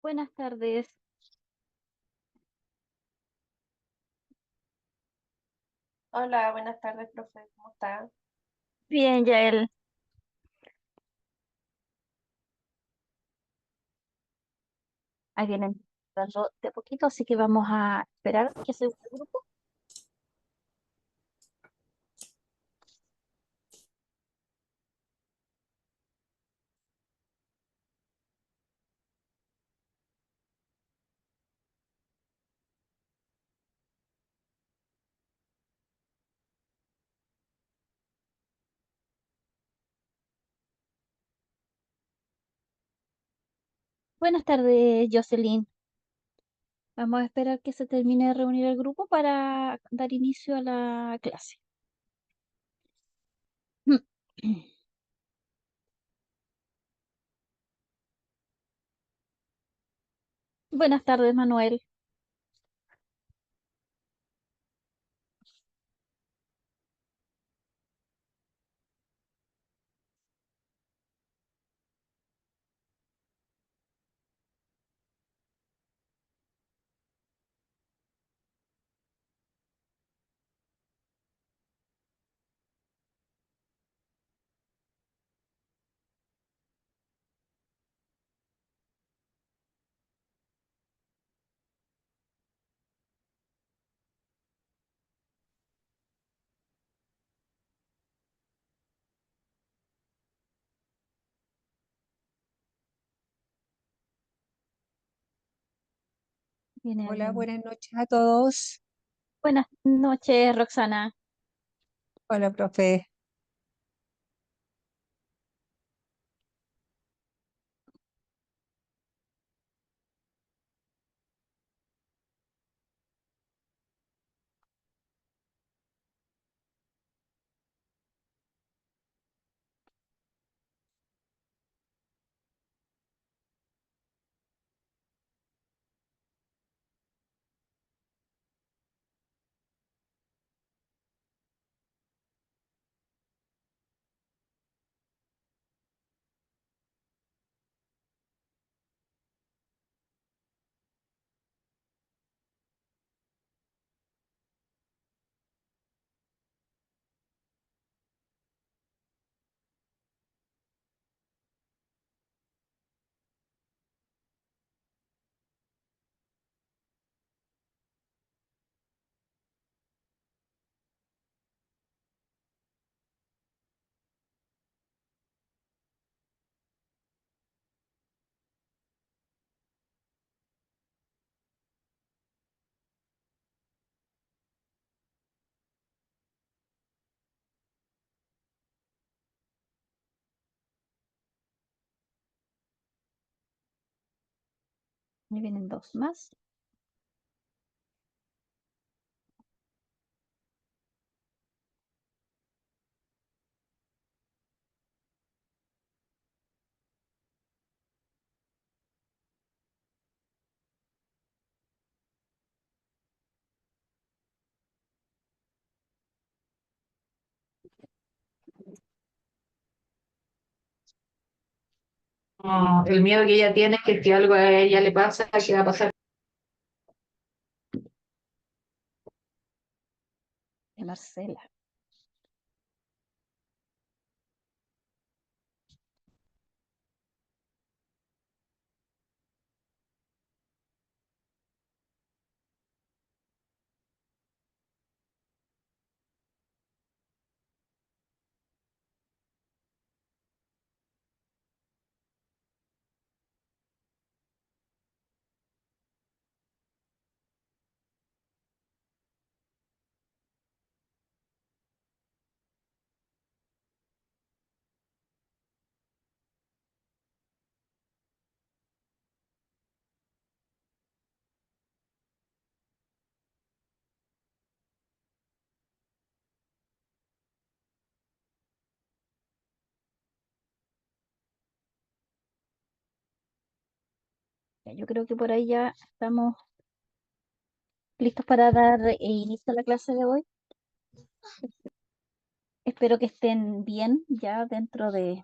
Buenas tardes. Hola, buenas tardes, profe. ¿Cómo está? Bien, Yael. Ahí vienen entrando de poquito, así que vamos a esperar que se une el grupo. Buenas tardes, Jocelyn. Vamos a esperar que se termine de reunir el grupo para dar inicio a la clase. Buenas tardes, Manuel. Hola, Vienen. buenas noches a todos. Buenas noches, Roxana. Hola, profe. Ahí vienen dos más. No, el miedo que ella tiene es que si algo a ella le pasa, ¿qué va a pasar? De Marcela. Ya, yo creo que por ahí ya estamos listos para dar inicio a la clase de hoy. Espero que estén bien ya dentro de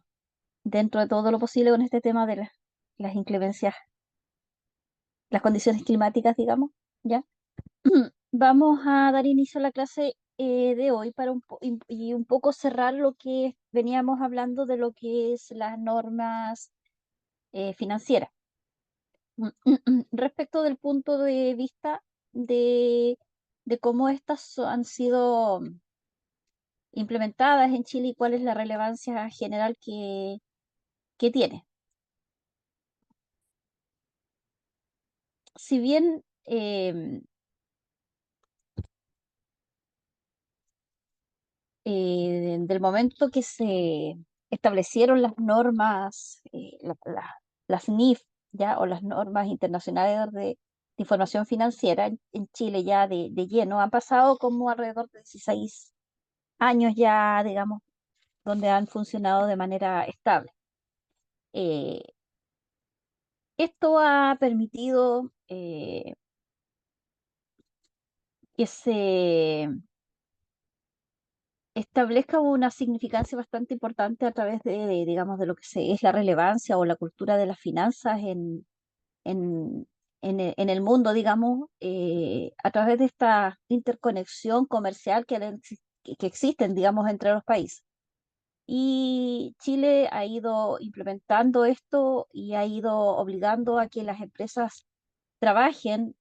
todo lo posible con este tema de las inclemencias las condiciones climáticas, digamos, ¿ya? Vamos a dar inicio a la clase de hoy para y un poco cerrar lo que veníamos hablando de lo que es las normas financieras. Respecto del punto de vista de cómo estas han sido implementadas en Chile y cuál es la relevancia general que tiene. Si bien del momento que se establecieron las normas, las NIF, ¿ya? O las normas internacionales de información financiera en Chile ya de lleno, han pasado como alrededor de 16 años ya, digamos, donde han funcionado de manera estable. Eh, Esto ha permitido que se establezca una significancia bastante importante a través digamos, de lo que es la relevancia o la cultura de las finanzas en, en el mundo, digamos, a través de esta interconexión comercial que existen, digamos, entre los países. Y Chile ha ido implementando esto y ha ido obligando a que las empresas trabajen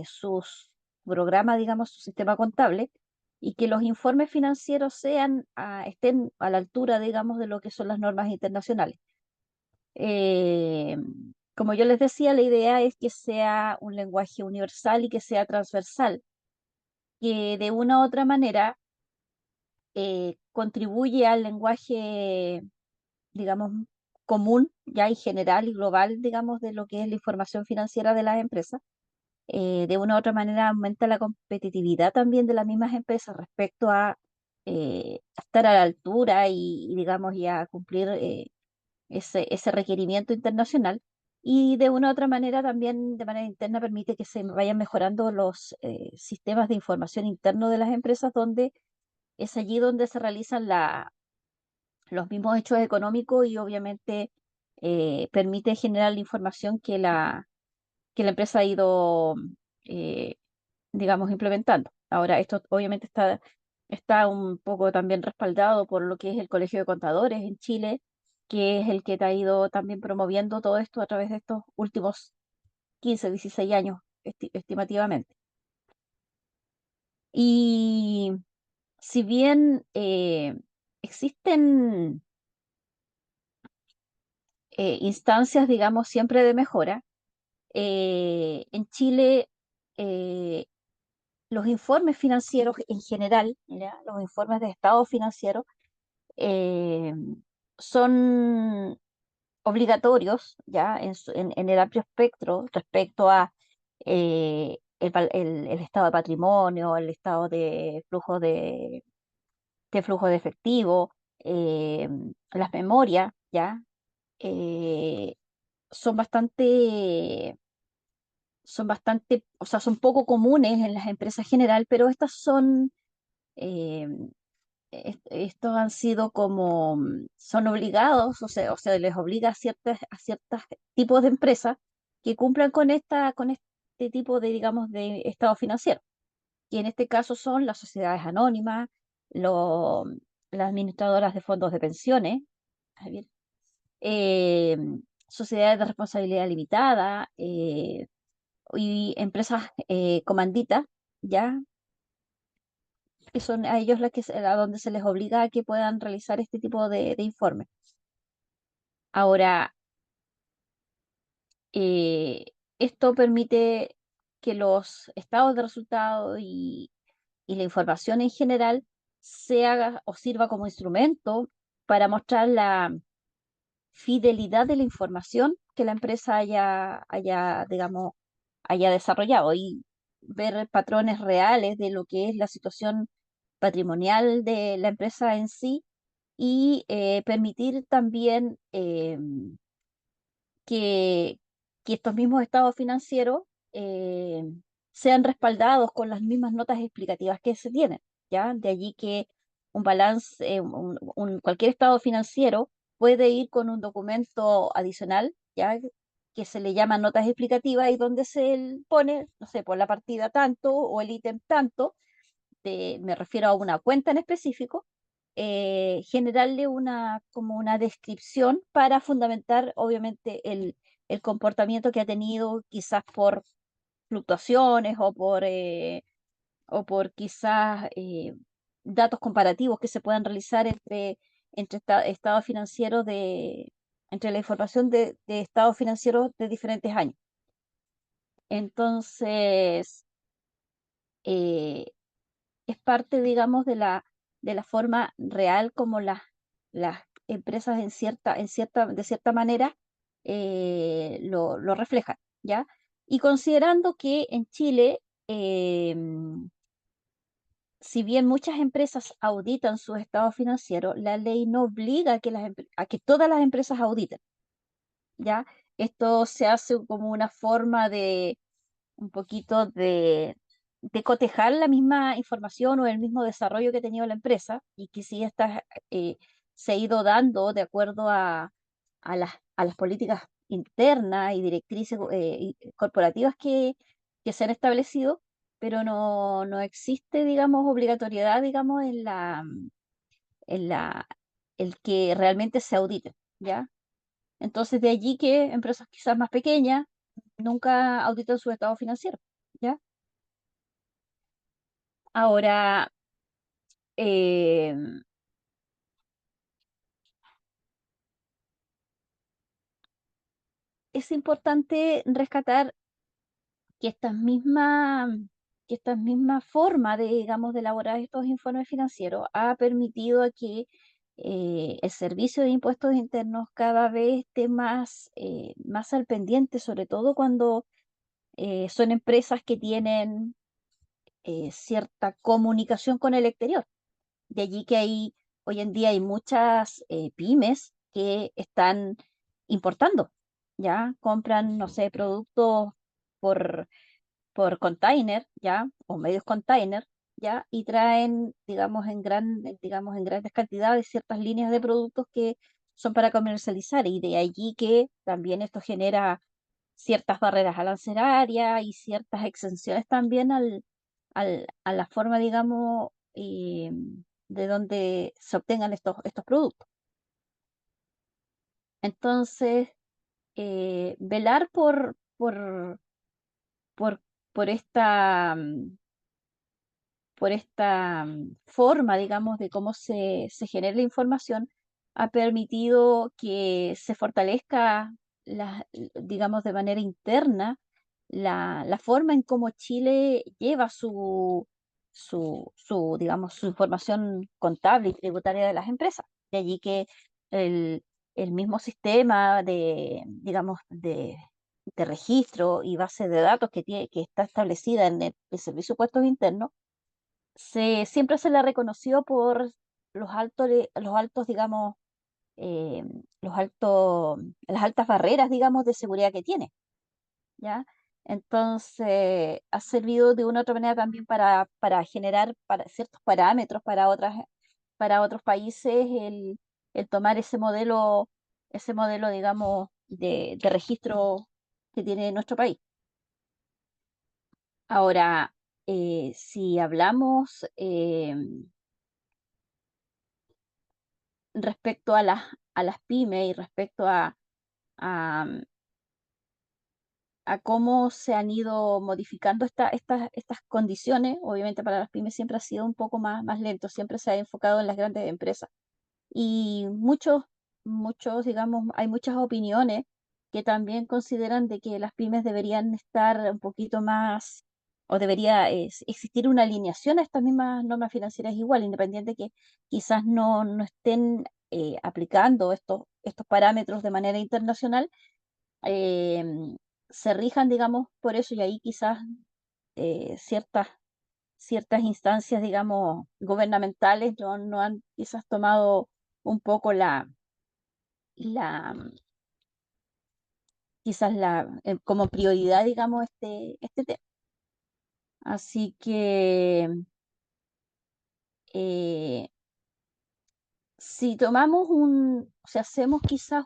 sus programas, digamos, su sistema contable, y que los informes financieros estén a la altura, digamos, de lo que son las normas internacionales. Eh, Como yo les decía, la idea es que sea un lenguaje universal y que sea transversal, que de una u otra manera contribuye al lenguaje, digamos, común, ya y general y global, digamos, de lo que es la información financiera de las empresas. De una u otra manera aumenta la competitividad también de las mismas empresas respecto a estar a la altura digamos, y a cumplir ese requerimiento internacional. Y de una u otra manera también de manera interna permite que se vayan mejorando los sistemas de información interno de las empresas, donde es allí donde se realizan los mismos hechos económicos y obviamente permite generar la información que la empresa ha ido, eh, digamos, implementando. Ahora, esto obviamente está un poco también respaldado por lo que es el Colegio de Contadores en Chile, que es el que te ha ido también promoviendo todo esto a través de estos últimos 15, 16 años, estimativamente. Y si bien existen instancias, digamos, siempre de mejora, en Chile eh, los informes financieros en general, ¿ya? Los informes de estado financiero eh, son obligatorios, ¿ya? En el amplio espectro respecto a el estado de patrimonio, el estado de flujo de efectivo, eh, las memorias, ¿ya? Eh, son bastante, o sea, son poco comunes en las empresas general, pero estas eh, estos han sido como, son obligados, o sea, les obliga a ciertos tipos de empresas que cumplan con este tipo de, digamos, de estado financiero, que en este caso son las sociedades anónimas, lo- las administradoras de fondos de pensiones, Javier, eh, sociedades de responsabilidad limitada, y empresas comanditas, ¿ya? Que son a ellos a donde se les obliga a que puedan realizar este tipo de informes. Ahora, eh, esto permite que los estados de resultados y la información en general se haga o sirva como instrumento para mostrar la fidelidad de la información que la empresa digamos, haya desarrollado, y ver patrones reales de lo que es la situación patrimonial de la empresa en sí, y permitir también que, que estos mismos estados financieros eh, sean respaldados con las mismas notas explicativas que se tienen, ¿ya? De allí que un balance, cualquier estado financiero puede ir con un documento adicional, ¿ya? que se le llaman notas explicativas y donde se pone, no sé, por la partida tanto o el ítem tanto, me refiero a una cuenta en específico, generarle como una descripción para fundamentar, obviamente, el comportamiento que ha tenido, quizás por fluctuaciones o por quizás datos comparativos que se puedan realizar entre estados financieros entre la información de estados financieros de diferentes años. Entonces, eh, es parte, digamos, de la forma real como las empresas de cierta manera lo reflejan, ¿ya? Y considerando que en Chile, si bien muchas empresas auditan su estado financiero, la ley no obliga a que todas las empresas auditen, ¿ya? Esto se hace como una forma de un poquito de cotejar la misma información o el mismo desarrollo que ha tenido la empresa y que si esta se ha ido dando de acuerdo a las políticas internas y directrices corporativas que se han establecido, pero no existe, digamos, obligatoriedad, digamos, en la, el que realmente se audite, ¿ya? Entonces, de allí que empresas quizás más pequeñas nunca auditan su estado financiero, ¿ya? Ahora, eh, es importante rescatar que esta misma forma de, digamos, de elaborar estos informes financieros ha permitido a que el servicio de impuestos internos cada vez esté más al pendiente, sobre todo cuando son empresas que tienen cierta comunicación con el exterior. De allí que hoy en día hay muchas pymes que están importando, ¿ya? Compran, no sé, productos por, por container, ¿ya? O medios container, ¿ya? Y traen, digamos, en grandes cantidades ciertas líneas de productos que son para comercializar. Y de allí que también esto genera ciertas barreras arancelarias y ciertas exenciones también a la forma, digamos, de donde se obtengan estos productos. Entonces, velar por, por esta, forma, digamos, de cómo se genera la información, ha permitido que se fortalezca, digamos, de manera interna la forma en cómo Chile lleva digamos, su información contable y tributaria de las empresas. De allí que el, el mismo sistema digamos, de registro y base de datos que está establecida en el Servicio de Puestos Internos, siempre se le reconoció por digamos, eh, las altas barreras, digamos, de seguridad que tiene, ¿ya? Entonces, ha servido de una u otra manera también para generar ciertos parámetros para otros países el tomar ese modelo, digamos, de registro que tiene nuestro país. Ahora, si hablamos respecto a las pymes y respecto a, a cómo se han ido modificando estas condiciones, obviamente para las pymes siempre ha sido un poco más lento, siempre se ha enfocado en las grandes empresas. Y digamos, hay muchas opiniones que también consideran de que las pymes deberían estar un poquito más, o debería existir una alineación a estas mismas normas financieras igual, independiente que quizás no estén aplicando estos parámetros de manera internacional, eh, se rijan, digamos, por eso, y ahí quizás ciertas instancias, digamos, gubernamentales no han quizás tomado un poco la quizás como prioridad, digamos, este tema. Así que eh, si hacemos quizás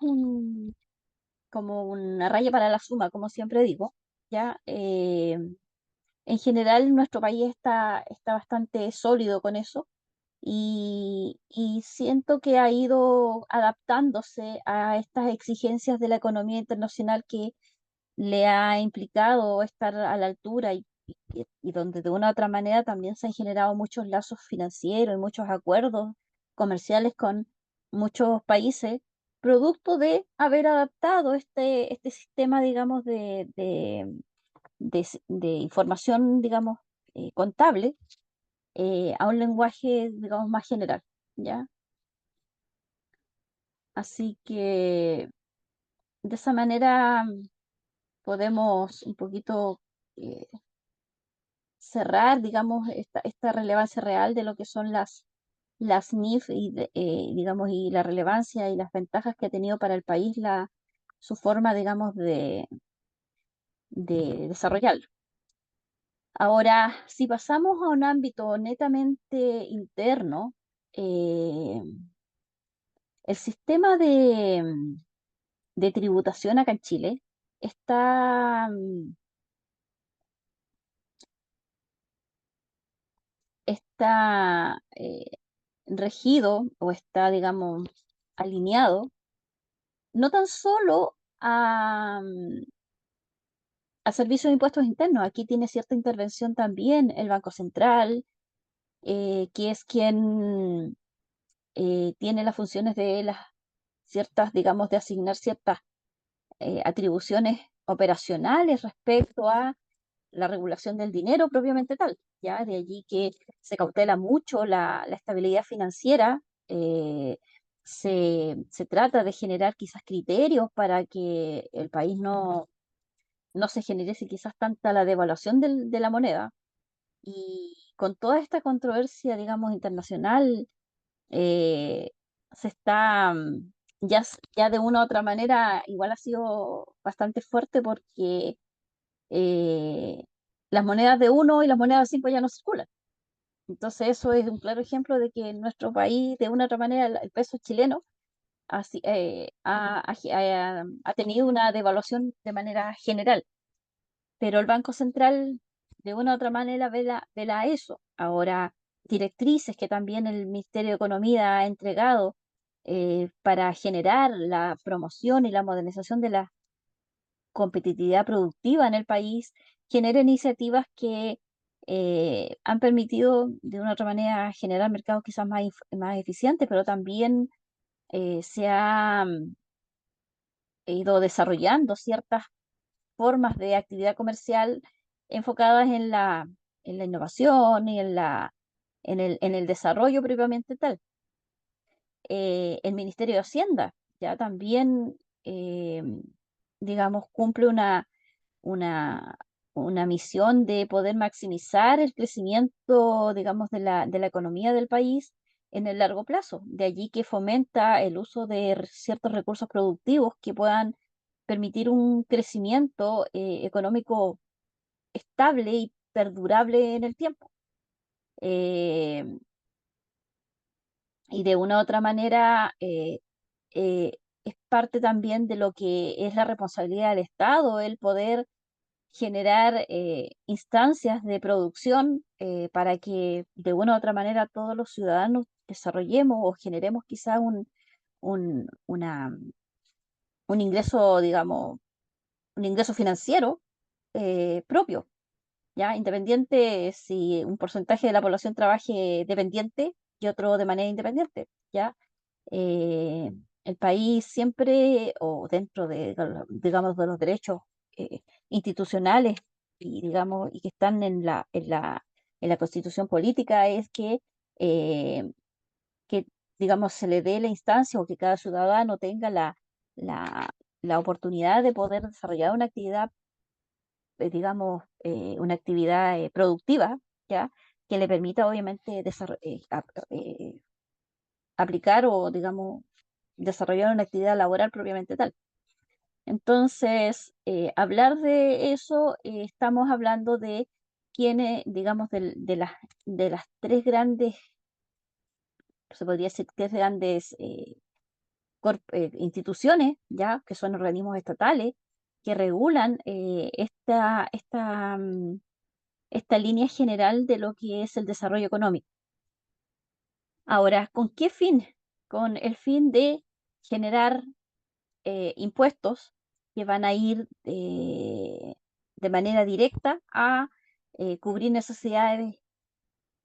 como una raya para la suma, como siempre digo, ¿ya? En general, nuestro país está bastante sólido con eso y siento que ha ido adaptándose a estas exigencias de la economía internacional que le ha implicado estar a la altura y donde de una u otra manera también se han generado muchos lazos financieros y muchos acuerdos comerciales con muchos países, producto de haber adaptado este sistema, digamos, de información, digamos, contable a un lenguaje, digamos, más general, ¿ya? Así que de esa manera podemos un poquito eh, cerrar, digamos, esta relevancia real de lo que son las NIF digamos, y la relevancia y las ventajas que ha tenido para el país su forma, digamos, de desarrollarlo. Ahora, si pasamos a un ámbito netamente interno, eh, el sistema de tributación acá en Chile está, está regido o está, digamos, alineado no tan solo a servicio de impuestos internos, aquí tiene cierta intervención también el Banco Central, que es quien tiene las funciones de las ciertas, digamos, de asignar ciertas atribuciones operacionales respecto a la regulación del dinero propiamente tal, ¿ya? De allí que se cautela mucho la estabilidad financiera, se trata de generar quizás criterios para que el país no se genere quizás tanta la devaluación de la moneda. Y con toda esta controversia, digamos, internacional, eh, se está, ya de una u otra manera, igual ha sido bastante fuerte porque eh, las monedas de uno y las monedas de cinco ya no circulan. Entonces eso es un claro ejemplo de que en nuestro país, de una u otra manera, el peso chileno ha tenido una devaluación de manera general, pero el Banco Central de una u otra manera vela eso. Ahora, directrices que también el Ministerio de Economía ha entregado para generar la promoción y la modernización de la competitividad productiva en el país, genera iniciativas que han permitido de una u otra manera generar mercados quizás más eficientes, pero también se ha ido desarrollando ciertas formas de actividad comercial enfocadas en la innovación y en el desarrollo propiamente tal. El Ministerio de Hacienda ya también, eh, digamos, cumple una, una misión de poder maximizar el crecimiento, digamos, de la economía del país en el largo plazo. De allí que fomenta el uso de ciertos recursos productivos que puedan permitir un crecimiento económico estable y perdurable en el tiempo. Eh, y de una u otra manera es parte también de lo que es la responsabilidad del Estado, el poder generar instancias de producción para que de una u otra manera todos los ciudadanos desarrollemos o generemos quizá un, una- un ingreso, digamos, un ingreso financiero propio, ¿ya? Independiente si un porcentaje de la población trabaje dependiente y otro de manera independiente, ¿ya? eh, el país siempre, o dentro digamos, de los derechos eh, institucionales y, digamos, y que están en la Constitución política, es eh, que, digamos, se le dé la instancia o que cada ciudadano tenga la, la oportunidad de poder desarrollar una actividad, digamos, una actividad productiva, ¿ya? Que le permita, obviamente, aplicar o, digamos, desarrollar una actividad laboral propiamente tal. Entonces, hablar de eso, estamos hablando de quienes, digamos, de las tres grandes, se podría decir, tres grandes instituciones, ya, que son organismos estatales, que regulan esta línea general de lo que es el desarrollo económico. Ahora, ¿con qué fin? Con el fin de generar impuestos que van a ir de manera directa a cubrir necesidades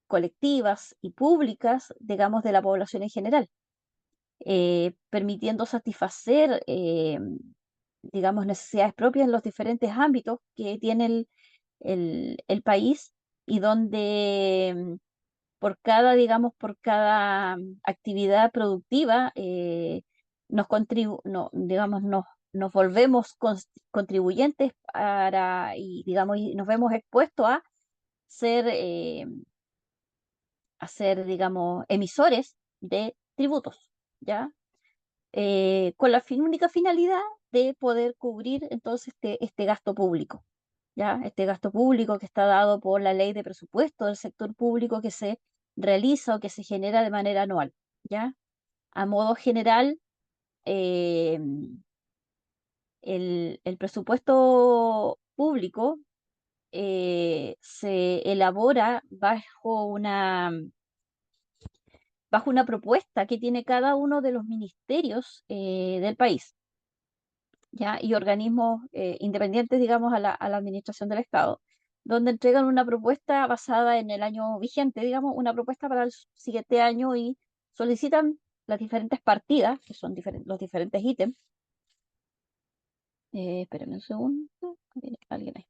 colectivas y públicas, digamos, de la población en general, permitiendo satisfacer, digamos, necesidades propias en los diferentes ámbitos que tiene el país y donde digamos, por cada actividad productiva, digamos, nos volvemos contribuyentes digamos, y nos vemos expuestos ser, eh, a ser, digamos, emisores de tributos, ¿ya? Con la única finalidad de poder cubrir entonces este gasto público, ¿ya? Este gasto público que está dado por la ley de presupuesto del sector público que se realiza o que se genera de manera anual, ¿ya? A modo general, eh, el presupuesto público se elabora bajo una propuesta que tiene cada uno de los ministerios del país, ¿ya? Y organismos independientes, digamos, a la administración del Estado, donde entregan una propuesta basada en el año vigente, digamos, una propuesta para el siguiente año y solicitan las diferentes partidas, que son los diferentes ítems. Espérenme un segundo. Viene alguien ahí.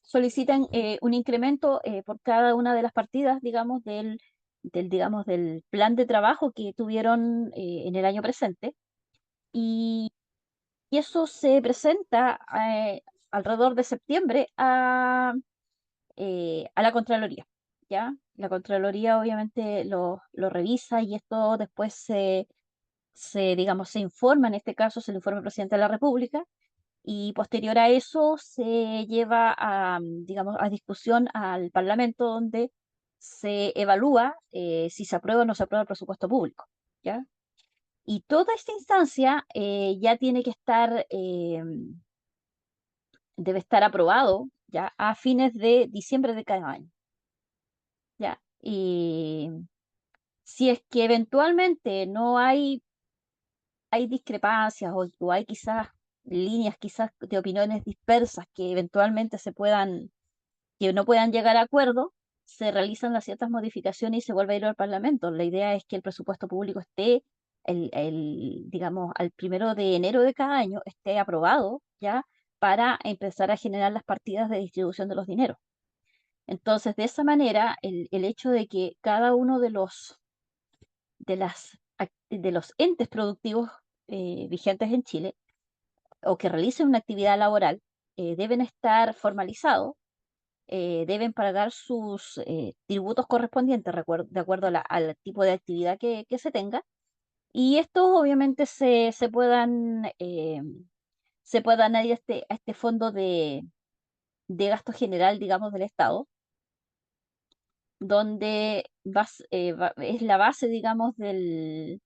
Solicitan un incremento por cada una de las partidas, digamos, digamos, del plan de trabajo que tuvieron en el año presente. Y eso se presenta alrededor de septiembre a la Contraloría, ¿ya? La Contraloría obviamente lo revisa y esto después digamos, se informa, en este caso se le informa al presidente de la República, y posterior a eso se lleva digamos, a discusión al Parlamento, donde se evalúa si se aprueba o no se aprueba el presupuesto público, ¿ya? Y toda esta instancia ya tiene que estar, debe estar aprobado ya a fines de diciembre de cada año, ¿ya? Y si es que eventualmente no hay discrepancias o hay quizás líneas quizás de opiniones dispersas que eventualmente que no puedan llegar a acuerdo, se realizan las ciertas modificaciones y se vuelve a ir al Parlamento. La idea es que el presupuesto público esté, digamos, al 1 de enero de cada año, esté aprobado ya para empezar a generar las partidas de distribución de los dineros. Entonces, de esa manera, el hecho de que cada uno de los entes productivos vigentes en Chile o que realicen una actividad laboral deben estar formalizados, deben pagar sus tributos correspondientes de acuerdo al tipo de actividad que se tenga, y estos obviamente se puedan ir a este fondo de gasto general, digamos, del Estado, donde es la base, digamos, del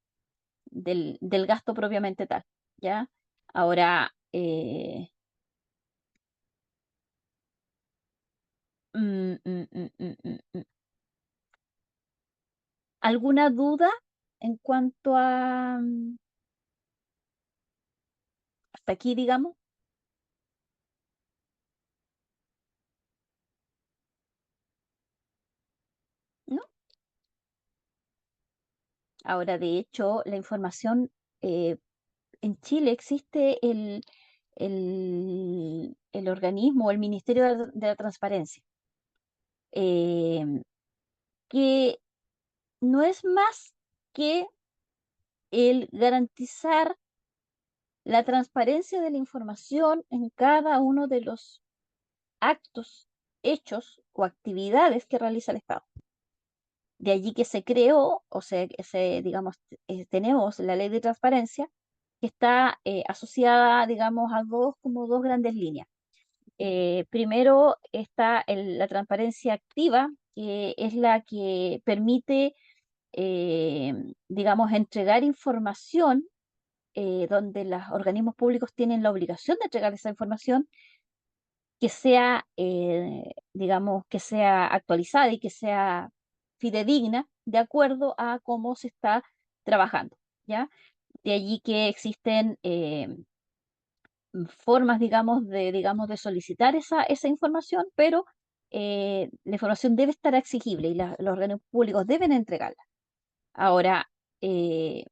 gasto propiamente tal, ¿ya? Ahora, mm, mm, mm, mm, mm, mm. ¿Alguna duda en cuanto a hasta aquí, digamos? ¿No? Ahora, de hecho, la información en Chile existe el organismo, el Ministerio de la Transparencia, eh, que no es más que el garantizar la transparencia de la información en cada uno de los actos, hechos o actividades que realiza el Estado. De allí que se creó, o sea, digamos, tenemos la ley de transparencia que está asociada, digamos, como dos grandes líneas. Primero está la transparencia activa, que es la que permite digamos, entregar información donde los organismos públicos tienen la obligación de entregar esa información que sea, digamos, que sea actualizada y que sea fidedigna de acuerdo a cómo se está trabajando, ¿ya? De allí que existen formas, digamos, de solicitar esa información, pero la información debe estar exigible y los organismos públicos deben entregarla. Ahora, eh,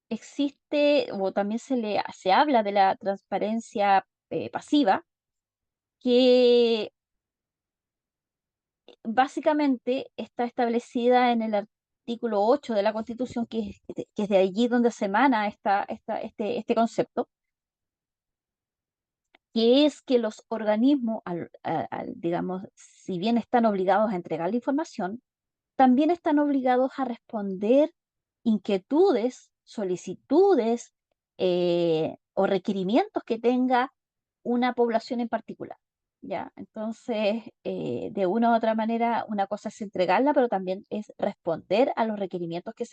existe, o también se habla de la transparencia pasiva, que básicamente está establecida en el artículo 8 de la Constitución, que es de allí donde se emana este concepto, que es que los organismos, digamos, si bien están obligados a entregar la información, también están obligados a responder inquietudes, solicitudes o requerimientos que tenga una población en particular. ¿Ya? Entonces, de una u otra manera, una cosa es entregarla, pero también es responder a los requerimientos que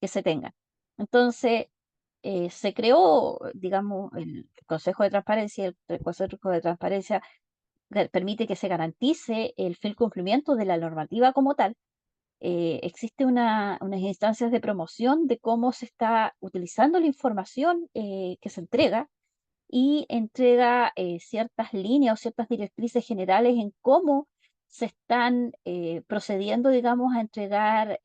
se tengan. Entonces, se creó, digamos, el Consejo de Transparencia, el Consejo de Transparencia permite que se garantice el fiel cumplimiento de la normativa como tal. Existe unas instancias de promoción de cómo se está utilizando la información que se entrega y entrega ciertas líneas o ciertas directrices generales en cómo se están procediendo, digamos, a entregar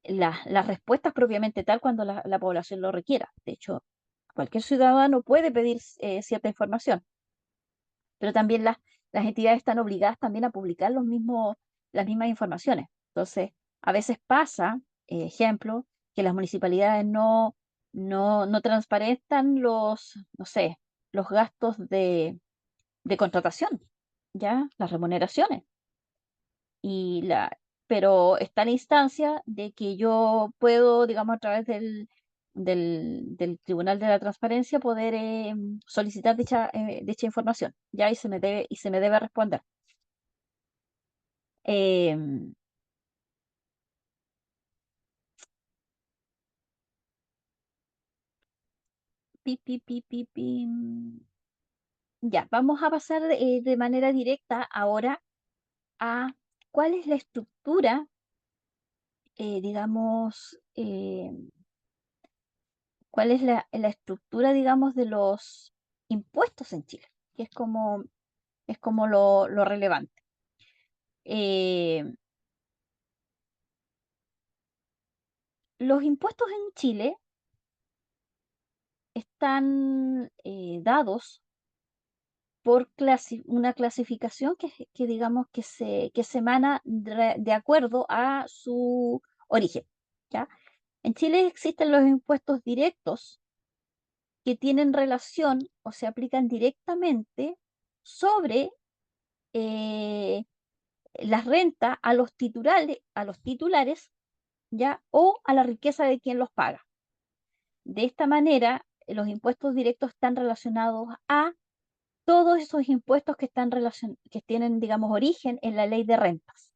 las respuestas propiamente tal cuando la población lo requiera. De hecho, cualquier ciudadano puede pedir cierta información, pero también las entidades están obligadas también a publicar las mismas informaciones. Entonces, a veces pasa, ejemplo, que las municipalidades no transparentan no sé, los gastos de contratación, ¿ya? Las remuneraciones. Y pero está la instancia de que yo puedo, digamos, a través del Tribunal de la Transparencia, poder solicitar dicha información, ¿ya? Y se me debe responder. Em, Ya, vamos a pasar de manera directa ahora a cuál es la estructura, digamos, cuál es la estructura, digamos, de los impuestos en Chile, que es como lo relevante. Eh, los impuestos en Chile están dados por una clasificación que digamos que se emana de acuerdo a su origen, ¿ya? En Chile existen los impuestos directos que tienen relación o se aplican directamente sobre eh, las rentas a los titulares, ¿ya? O a la riqueza de quien los paga. De esta manera, los impuestos directos están relacionados a todos esos impuestos que tienen, digamos, origen en la ley de rentas,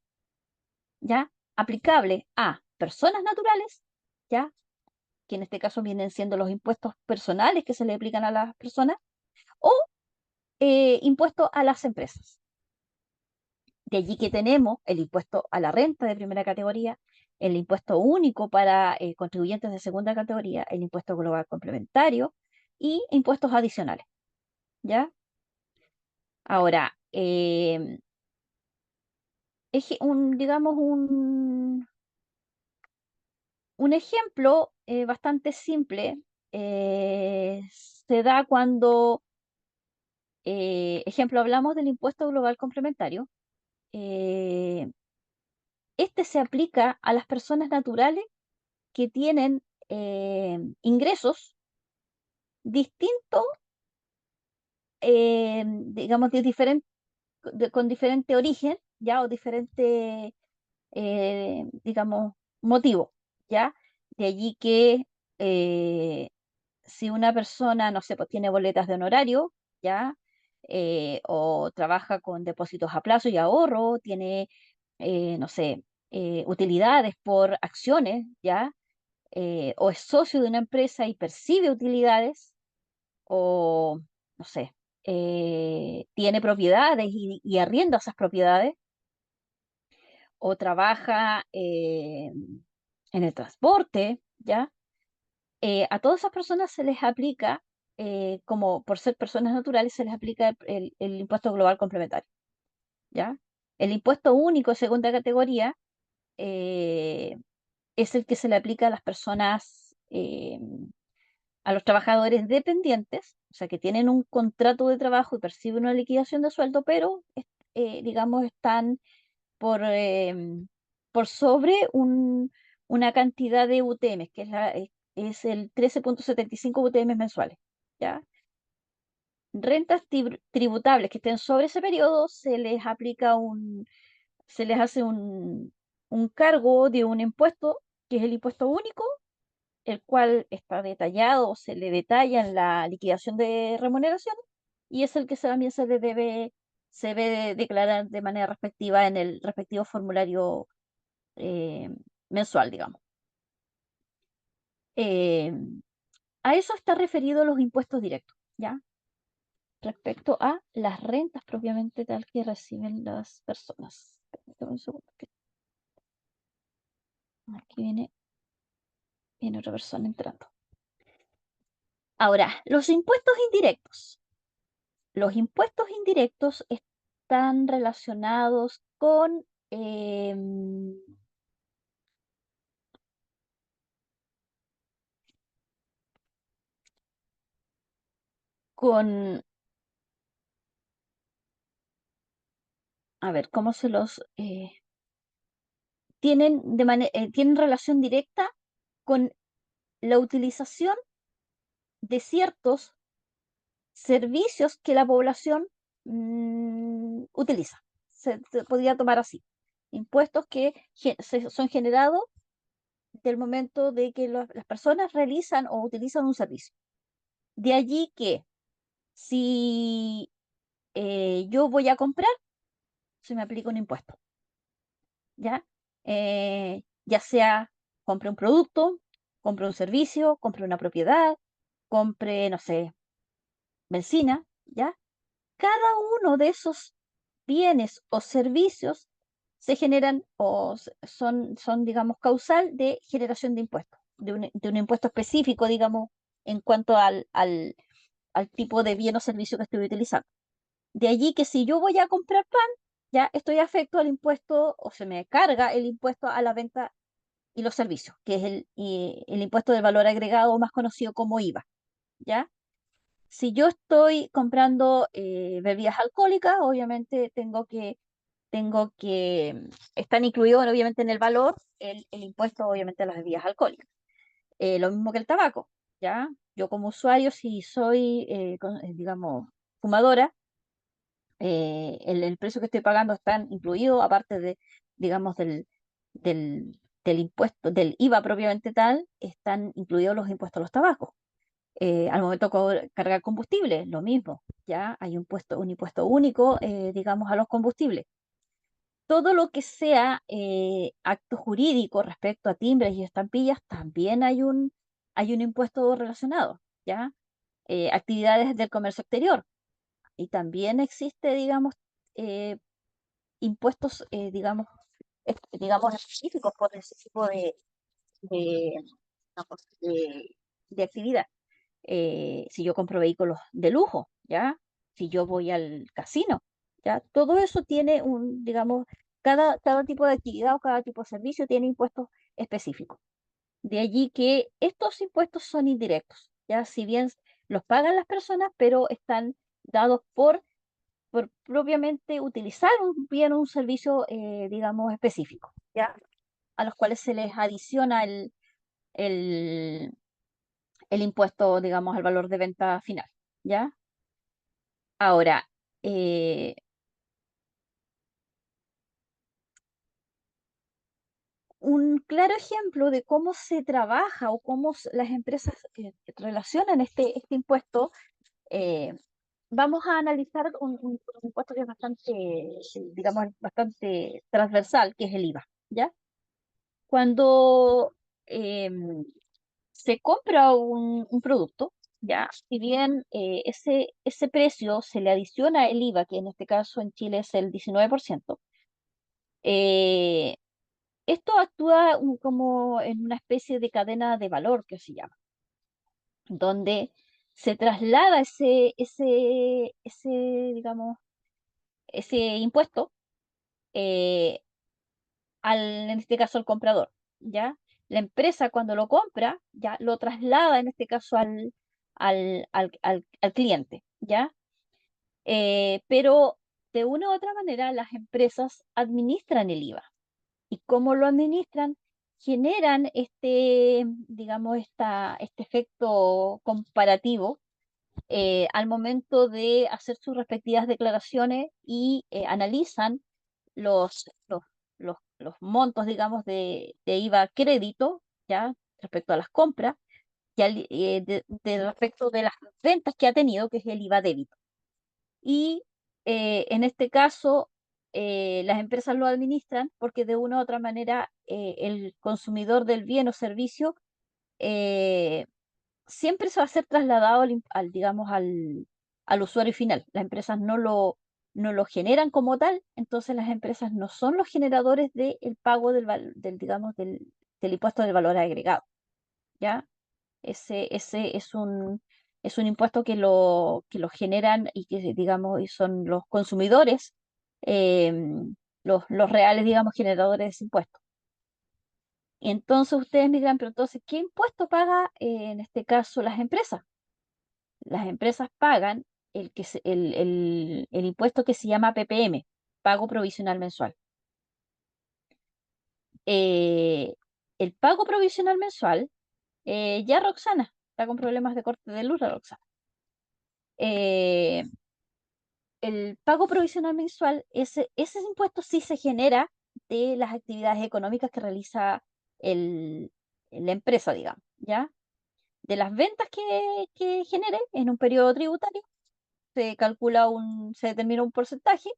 ¿ya? Aplicable a personas naturales, ¿ya? Que en este caso vienen siendo los impuestos personales que se le aplican a las personas, o impuestos a las empresas. De allí que tenemos el impuesto a la renta de primera categoría, el impuesto único para contribuyentes de segunda categoría, el impuesto global complementario y impuestos adicionales, ¿ya? Ahora, digamos, un ejemplo bastante simple se da cuando, ejemplo, hablamos del impuesto global complementario. eh, este se aplica a las personas naturales que tienen ingresos distintos, digamos, con diferente origen, ¿ya? O diferente, digamos, motivo, ¿ya? De allí que eh, si una persona, no sé, pues tiene boletas de honorario, ¿ya? O trabaja con depósitos a plazo y ahorro, tiene no sé, utilidades por acciones, ¿ya? O es socio de una empresa y percibe utilidades, o, no sé, tiene propiedades y arrienda esas propiedades, o trabaja en el transporte, ¿ya? A todas esas personas se les aplica, como por ser personas naturales, se les aplica el impuesto global complementario, ¿ya? El impuesto único de segunda categoría eh, es el que se le aplica a las personas, a los trabajadores dependientes, o sea, que tienen un contrato de trabajo y perciben una liquidación de sueldo, pero, digamos, están por, por sobre una cantidad de UTM, que es el 13,75 UTM mensuales, ¿ya? Rentas tributables que estén sobre ese periodo, se les hace un cargo de un impuesto, que es el impuesto único, el cual está detallado, se le detalla en la liquidación de remuneración, y es el que también se debe declarar de manera respectiva en el respectivo formulario eh, mensual, digamos. Eh, a eso está referido los impuestos directos, ¿ya? Respecto a las rentas propiamente tal que reciben las personas. Permítame un segundo, que aquí viene otra persona entrando. Ahora, los impuestos indirectos. Los impuestos indirectos están relacionados con, a ver, ¿cómo se los tienen relación directa con la utilización de ciertos servicios que la población utiliza? Se podría tomar así. Impuestos que son generados del momento de que las personas realizan o utilizan un servicio. De allí que si yo voy a comprar, se me aplica un impuesto, ¿ya? Ya sea compre un producto, compre un servicio, compre una propiedad, compre, no sé, benzina, ¿ya? Cada uno de esos bienes o servicios se generan o son, digamos, causal de generación de impuestos, de un impuesto específico, digamos, en cuanto al tipo de bien o servicio que estoy utilizando. De allí que si yo voy a comprar pan, ya estoy afecto al impuesto o se me carga el impuesto a la venta y los servicios, que es el impuesto del valor agregado más conocido como IVA, ¿ya? Si yo estoy comprando bebidas alcohólicas, obviamente están incluidos obviamente en el valor el impuesto obviamente a las bebidas alcohólicas. Lo mismo que el tabaco, ¿ya? Yo como usuario, si soy, digamos, fumadora, el precio que estoy pagando está incluido, aparte digamos, del impuesto, del IVA propiamente tal, están incluidos los impuestos a los tabacos. Al momento de cargar combustible, lo mismo, ya hay un impuesto único, digamos, a los combustibles. Todo lo que sea acto jurídico respecto a timbres y estampillas, también hay un impuesto relacionado, ¿ya? Actividades del comercio exterior. Y también existe, digamos, eh, impuestos, digamos, específicos por ese tipo de, digamos, de actividad. Si yo compro vehículos de lujo, ¿ya? Si yo voy al casino, ¿ya? Todo eso tiene digamos, cada tipo de actividad o cada tipo de servicio tiene impuestos específicos. De allí que estos impuestos son indirectos, ¿ya? Si bien los pagan las personas, pero están dados por propiamente utilizar un bien o un servicio, digamos, específico, ¿ya? A los cuales se les adiciona el, el impuesto, digamos, al valor de venta final, ¿ya? Ahora, eh, un claro ejemplo de cómo se trabaja o cómo las empresas relacionan este impuesto, eh, vamos a analizar un impuesto que es bastante, digamos, bastante transversal, que es el IVA, ¿ya? Cuando se compra un producto, ¿ya? Si bien ese precio se le adiciona el IVA, que en este caso en Chile es el 19%, eh, esto actúa como en una especie de cadena de valor que se llama, donde se traslada digamos, ese impuesto eh, en este caso, al comprador, ¿ya? La empresa cuando lo compra, ya lo traslada, en este caso, al cliente, ¿ya? Pero de una u otra manera, las empresas administran el IVA. ¿Y cómo lo administran? Generan digamos, este efecto comparativo al momento de hacer sus respectivas declaraciones y analizan los montos, digamos, de IVA crédito, ¿ya? Respecto a las compras, de respecto de las ventas que ha tenido, que es el IVA débito. Y en este caso, las empresas lo administran porque de una u otra manera el consumidor del bien o servicio eh, siempre se va a ser trasladado digamos, al usuario final. Las empresas no lo generan como tal, entonces las empresas no son los generadores del pago digamos, del impuesto del valor agregado, ¿ya? Ese es un impuesto que lo generan y que, digamos, y son los consumidores, em, los reales, digamos, generadores de ese impuesto. Y entonces ustedes me dirán, pero entonces, ¿qué impuesto paga en este caso las empresas? Las empresas pagan el impuesto que se llama PPM, pago provisional mensual. Eh, el pago provisional mensual, ya Roxana, está con problemas de corte de luz, la Roxana. Eh, el pago provisional mensual, ese impuesto sí se genera de las actividades económicas que realiza el, la empresa, digamos, ¿ya? De las ventas que genere en un periodo tributario, se determina un porcentaje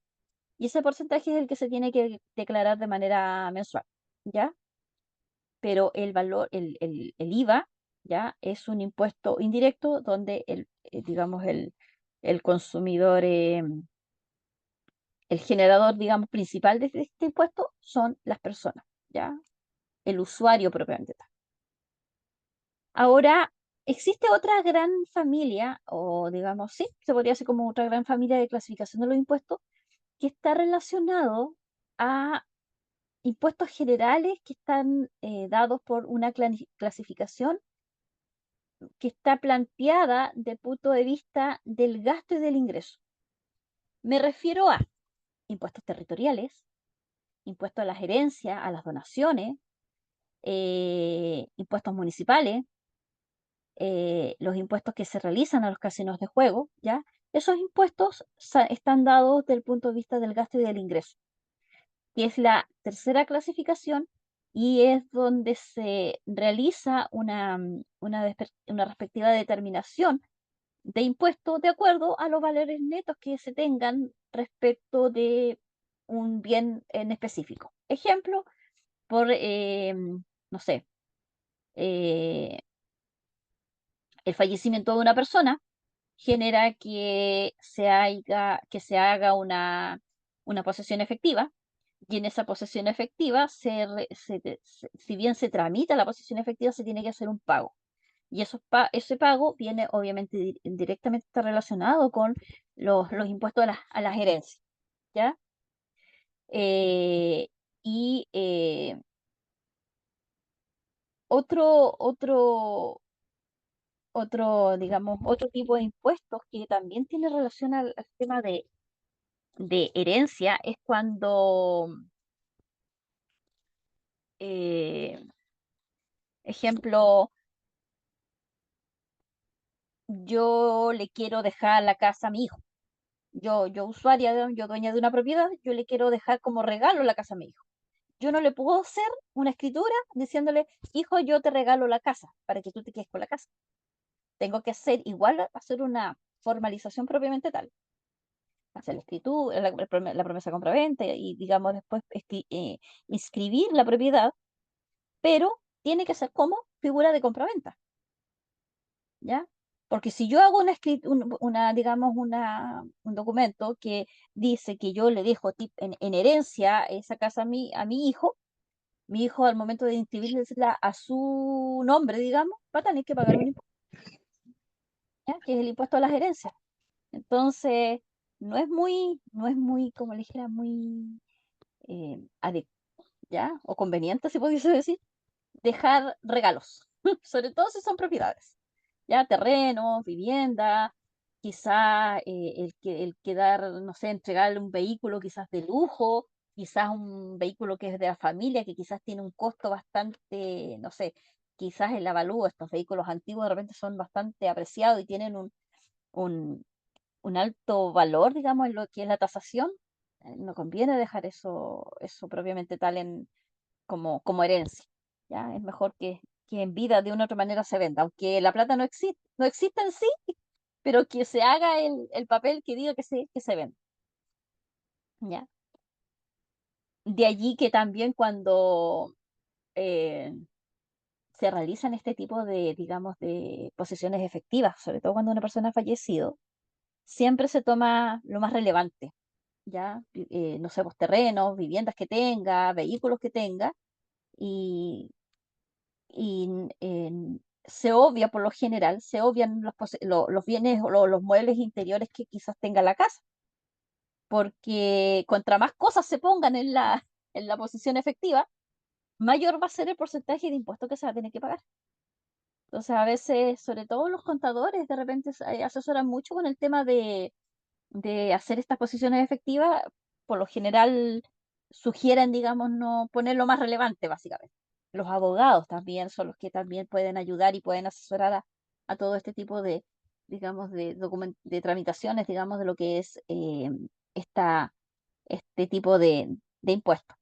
y ese porcentaje es el que se tiene que declarar de manera mensual, ¿ya? Pero el valor, el IVA, ¿ya? Es un impuesto indirecto donde digamos, el consumidor, el generador, digamos, principal de este impuesto son las personas, ¿ya? El usuario propiamente tal. Ahora, existe otra gran familia, o digamos, sí, se podría decir como otra gran familia de clasificación de los impuestos, que está relacionado a impuestos generales que están dados por una clasificación que está planteada desde el punto de vista del gasto y del ingreso. Me refiero a impuestos territoriales, impuestos a las herencias, a las donaciones, impuestos municipales, los impuestos que se realizan a los casinos de juego, ¿ya? Esos impuestos están dados desde el punto de vista del gasto y del ingreso, que es la tercera clasificación y es donde se realiza una respectiva determinación de impuestos de acuerdo a los valores netos que se tengan respecto de un bien en específico. Ejemplo, por, no sé, eh, el fallecimiento de una persona genera que se haga una posesión efectiva, y en esa posesión efectiva, si bien se tramita la posesión efectiva, se tiene que hacer un pago. Y ese pago viene obviamente directamente está relacionado con los impuestos a las herencias, ¿ya? Eh, y otro, otro, digamos, otro tipo de impuestos que también tiene relación al tema de herencia es cuando, eh, ejemplo, yo le quiero dejar la casa a mi hijo. Yo usuaria, yo dueña de una propiedad, yo le quiero dejar como regalo la casa a mi hijo. Yo no le puedo hacer una escritura diciéndole, hijo, yo te regalo la casa para que tú te quedes con la casa. Tengo que hacer igual, hacer formalización propiamente tal. Hacer la escritura, la promesa de compraventa y, digamos, después inscribir la propiedad, pero tiene que ser como figura de compraventa, ¿ya? Porque si yo hago digamos, un documento que dice que yo le dejo en herencia esa casa a mi hijo al momento de inscribirla a su nombre, digamos, va a tener que pagar un impuesto, ¿ya? Que es el impuesto a las herencias. Entonces, no es muy, como le dijera, muy adecuado, ¿ya? O conveniente, si pudiese decir, dejar regalos, sobre todo si son propiedades, ya terrenos, vivienda, quizá el que dar, no sé, entregarle un vehículo quizás de lujo, quizás un vehículo que es de la familia, que quizás tiene un costo bastante, no sé, quizás el avalúo, estos vehículos antiguos de repente son bastante apreciados y tienen un, un alto valor, digamos, en lo que es la tasación. No conviene dejar eso propiamente tal como herencia, ¿ya? Es mejor que en vida de una u otra manera se venda, aunque la plata no existe en sí, pero que se haga el papel que diga que se vende, ¿ya? De allí que también cuando eh, se realizan este tipo de, digamos, de posesiones efectivas, sobre todo cuando una persona ha fallecido, siempre se toma lo más relevante, ¿ya? No sé, pues terrenos, viviendas que tenga, vehículos que tenga, y, se obvia por lo general, se obvian los bienes o los muebles interiores que quizás tenga la casa, porque contra más cosas se pongan en la posición efectiva, mayor va a ser el porcentaje de impuesto que se va a tener que pagar. Entonces, a veces, sobre todo los contadores, de repente asesoran mucho con el tema de hacer estas posiciones efectivas, por lo general sugieren, digamos, no poner lo más relevante, básicamente. Los abogados también son los que también pueden ayudar y pueden asesorar a todo este tipo de, digamos, de tramitaciones, digamos, de lo que es este tipo de impuestos.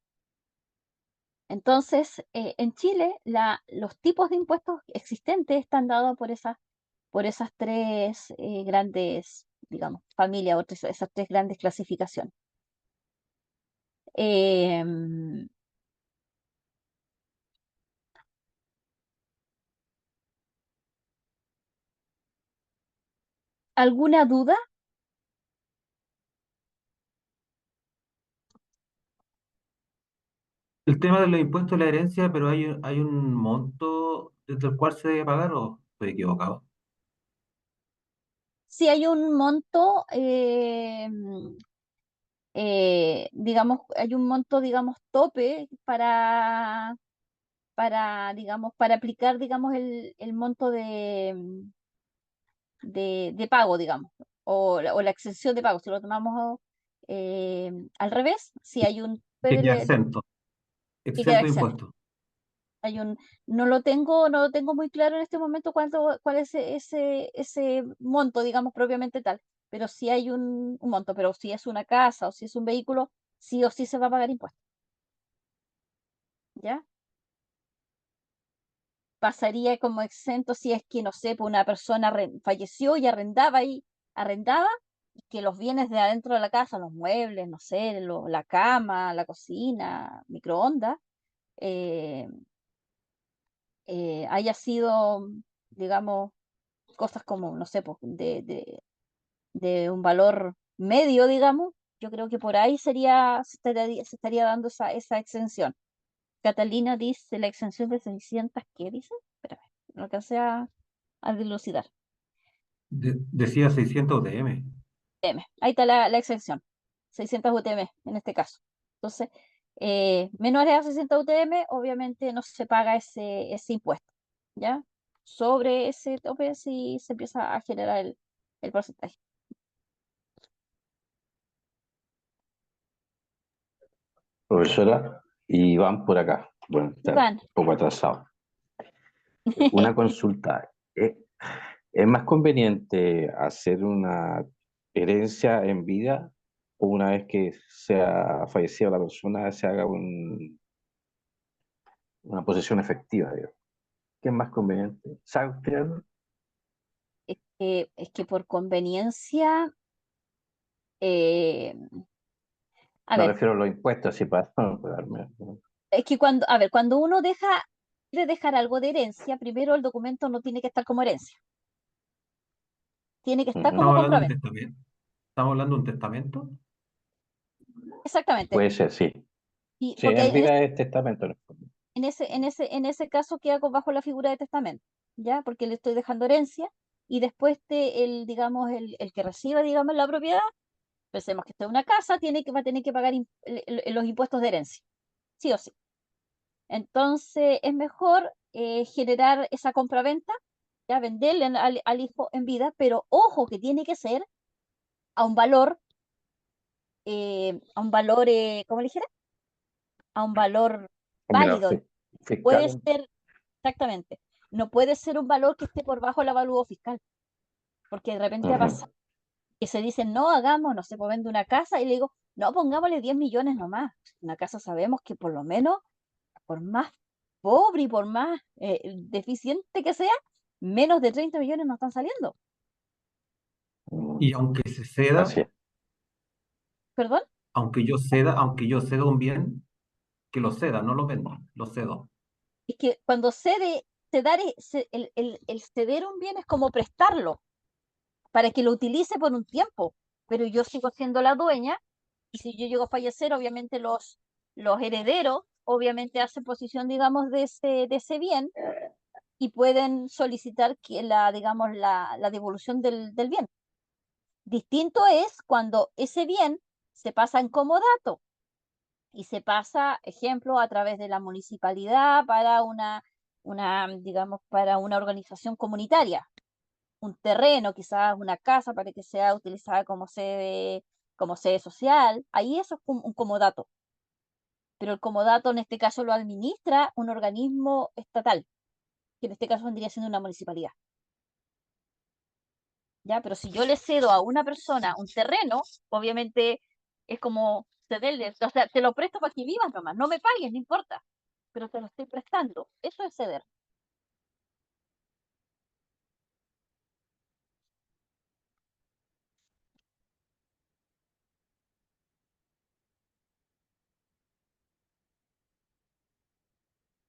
Entonces, en Chile, los tipos de impuestos existentes están dados por esas tres grandes, digamos, familias, o esas tres grandes clasificaciones. Em, ¿Alguna duda? El tema de los impuestos a la herencia, pero hay un monto desde el cual se debe pagar o estoy equivocado. Si hay un monto, digamos, hay un monto, digamos, tope digamos, para aplicar, digamos, el monto de pago, digamos, o la exención de pago. Si lo tomamos al revés, si hay un Que tope queda exento, que queda exento de exento. impuestos. Hay no lo tengo muy claro en este momento cuál es ese monto, digamos, propiamente tal, pero sí hay un monto, pero si es una casa o si es un vehículo, sí o sí se va a pagar impuestos, ¿ya? Pasaría como exento si es que, no sé, pues una persona falleció y arrendaba, y que los bienes de adentro de la casa, los muebles, no sé, la cama, la cocina, microondas, eh, haya sido, digamos, cosas como, no sé, pues, de un valor medio, digamos, yo creo que por ahí se estaría dando esa exención. Catalina dice la exención de 600, ¿qué dice? Espérame, no alcancé a dilucidar. Decía 600 UTM. Ahí está la exención, 600 UTM en este caso. Entonces, menores a 600 UTM, obviamente no se paga ese impuesto, ¿ya? Sobre ese tope sí se empieza a generar el porcentaje. Profesora, y van por acá. Bueno, está un Iván, poco atrasado. Una consulta. ¿Es más conveniente hacer una herencia en vida o una vez que sea fallecida la persona se haga una posesión efectiva, digamos? ¿Qué es más conveniente? ¿Sabe usted algo? Es que por conveniencia, eh, a Me ver, refiero a los impuestos, así para no darme. es que cuando, a ver, cuando uno quiere dejar algo de herencia, primero el documento no tiene que estar como herencia, tiene que estar Ujú. como Estamos hablando de un compraventa. testamento. Estamos hablando de un testamento. Exactamente. Puede ser, sí. Y Sí, porque en vida es testamento. En el fondo. en ese caso queda bajo la figura de testamento, ¿ya? Porque le estoy dejando herencia y después digamos, el que reciba, digamos, la propiedad, pensemos que esta es una casa, va a tener que pagar los impuestos de herencia, sí o sí. Entonces es mejor generar esa compraventa, ya venderle al hijo en vida, pero ojo que tiene que ser a un valor, ¿cómo le dijera? A un valor Mira, válido. Puede fiscal. ser, exactamente, no puede ser un valor que esté por bajo el avalúo fiscal, porque de repente ha Ujú. pasado que se dicen, no hagamos, no sé, pues vende una casa y le digo, no, pongámosle 10 millones nomás. Una casa sabemos que por lo menos, por más pobre y por más deficiente que sea, menos de 30 millones no están saliendo. Y aunque se ceda, Así es. ¿Perdón? aunque yo ceda un bien, que lo ceda, no lo venda, lo cedo. Es que cuando el ceder un bien es como prestarlo para que lo utilice por un tiempo, pero yo sigo siendo la dueña y si yo llego a fallecer, obviamente los herederos, obviamente hacen posición, digamos, de ese bien y pueden solicitar que digamos, la devolución del bien. Distinto es cuando ese bien se pasa en comodato y se pasa, ejemplo, a través de la municipalidad para digamos, para una organización comunitaria, un terreno, quizás una casa para que sea utilizada como sede social. Ahí eso es un comodato, pero el comodato en este caso lo administra un organismo estatal, que en este caso vendría siendo una municipalidad. ¿Ya? Pero si yo le cedo a una persona un terreno, obviamente es como cederle, o sea, te lo presto para que vivas nomás, no me pagues, no importa, pero te lo estoy prestando. Eso es ceder.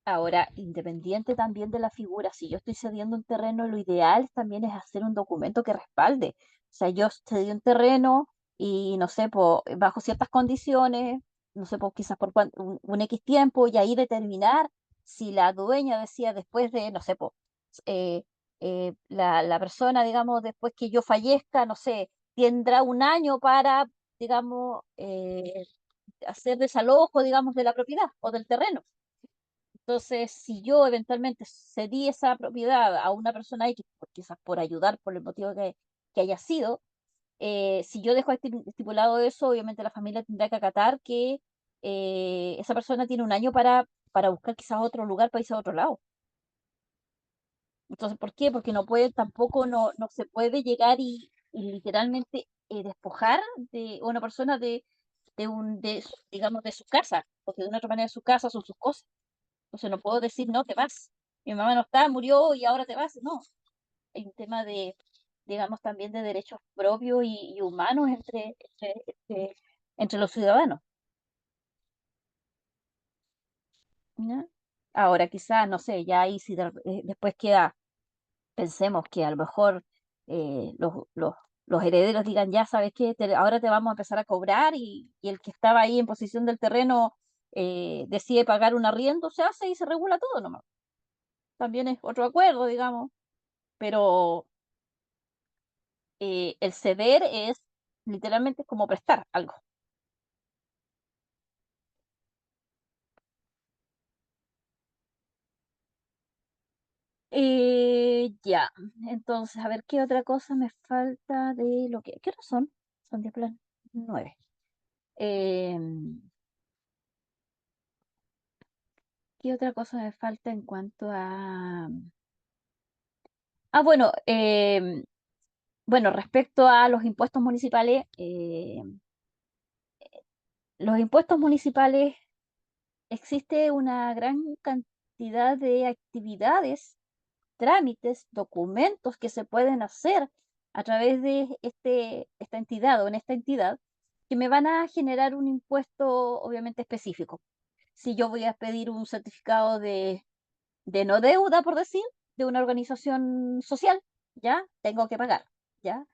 Ahora, independiente también de la figura, si yo estoy cediendo un terreno, lo ideal también es hacer un documento que respalde. O sea, yo cedí un terreno y no sé, bajo ciertas condiciones, no sé, quizás por un X tiempo, y ahí determinar si la dueña decía después de, no sé, eh, la persona, digamos, después que yo fallezca, no sé, tendrá un año para, digamos, hacer desalojo, digamos, de la propiedad o del terreno. Entonces, si yo eventualmente cedí esa propiedad a una persona X, quizás por ayudar, por el motivo que haya sido, si yo dejo estipulado eso, obviamente la familia tendrá que acatar que esa persona tiene un año para buscar quizás otro lugar para irse a otro lado. Entonces, ¿por qué? Porque no puede, tampoco no se puede llegar y literalmente despojar de una persona digamos, de su casa, porque de una otra manera su casa son sus cosas. Entonces no puedo decir, no, te vas. Mi mamá no está, murió y ahora te vas. No, hay un tema digamos, también de derechos propios y humanos entre los ciudadanos. ¿Ya? Ahora, quizás, no sé, ya ahí si después queda, pensemos que a lo mejor los herederos digan, ya sabes que ahora te vamos a empezar a cobrar y el que estaba ahí en posición del terreno decide pagar un arriendo, se hace y se regula todo nomás. También es otro acuerdo, digamos, pero el ceder es literalmente como prestar algo. Ya, entonces, a ver qué otra cosa me falta de lo que... ¿Qué horas son? Son 10 plan 9. ¿Qué otra cosa me falta en cuanto a... Ah, bueno, respecto a los impuestos municipales existe una gran cantidad de actividades trámites, documentos que se pueden hacer a través de esta entidad o en esta entidad que me van a generar un impuesto obviamente específico. Si yo voy a pedir un certificado de no deuda, por decir, de una organización social, ¿ya? Tengo que pagar, ¿ya?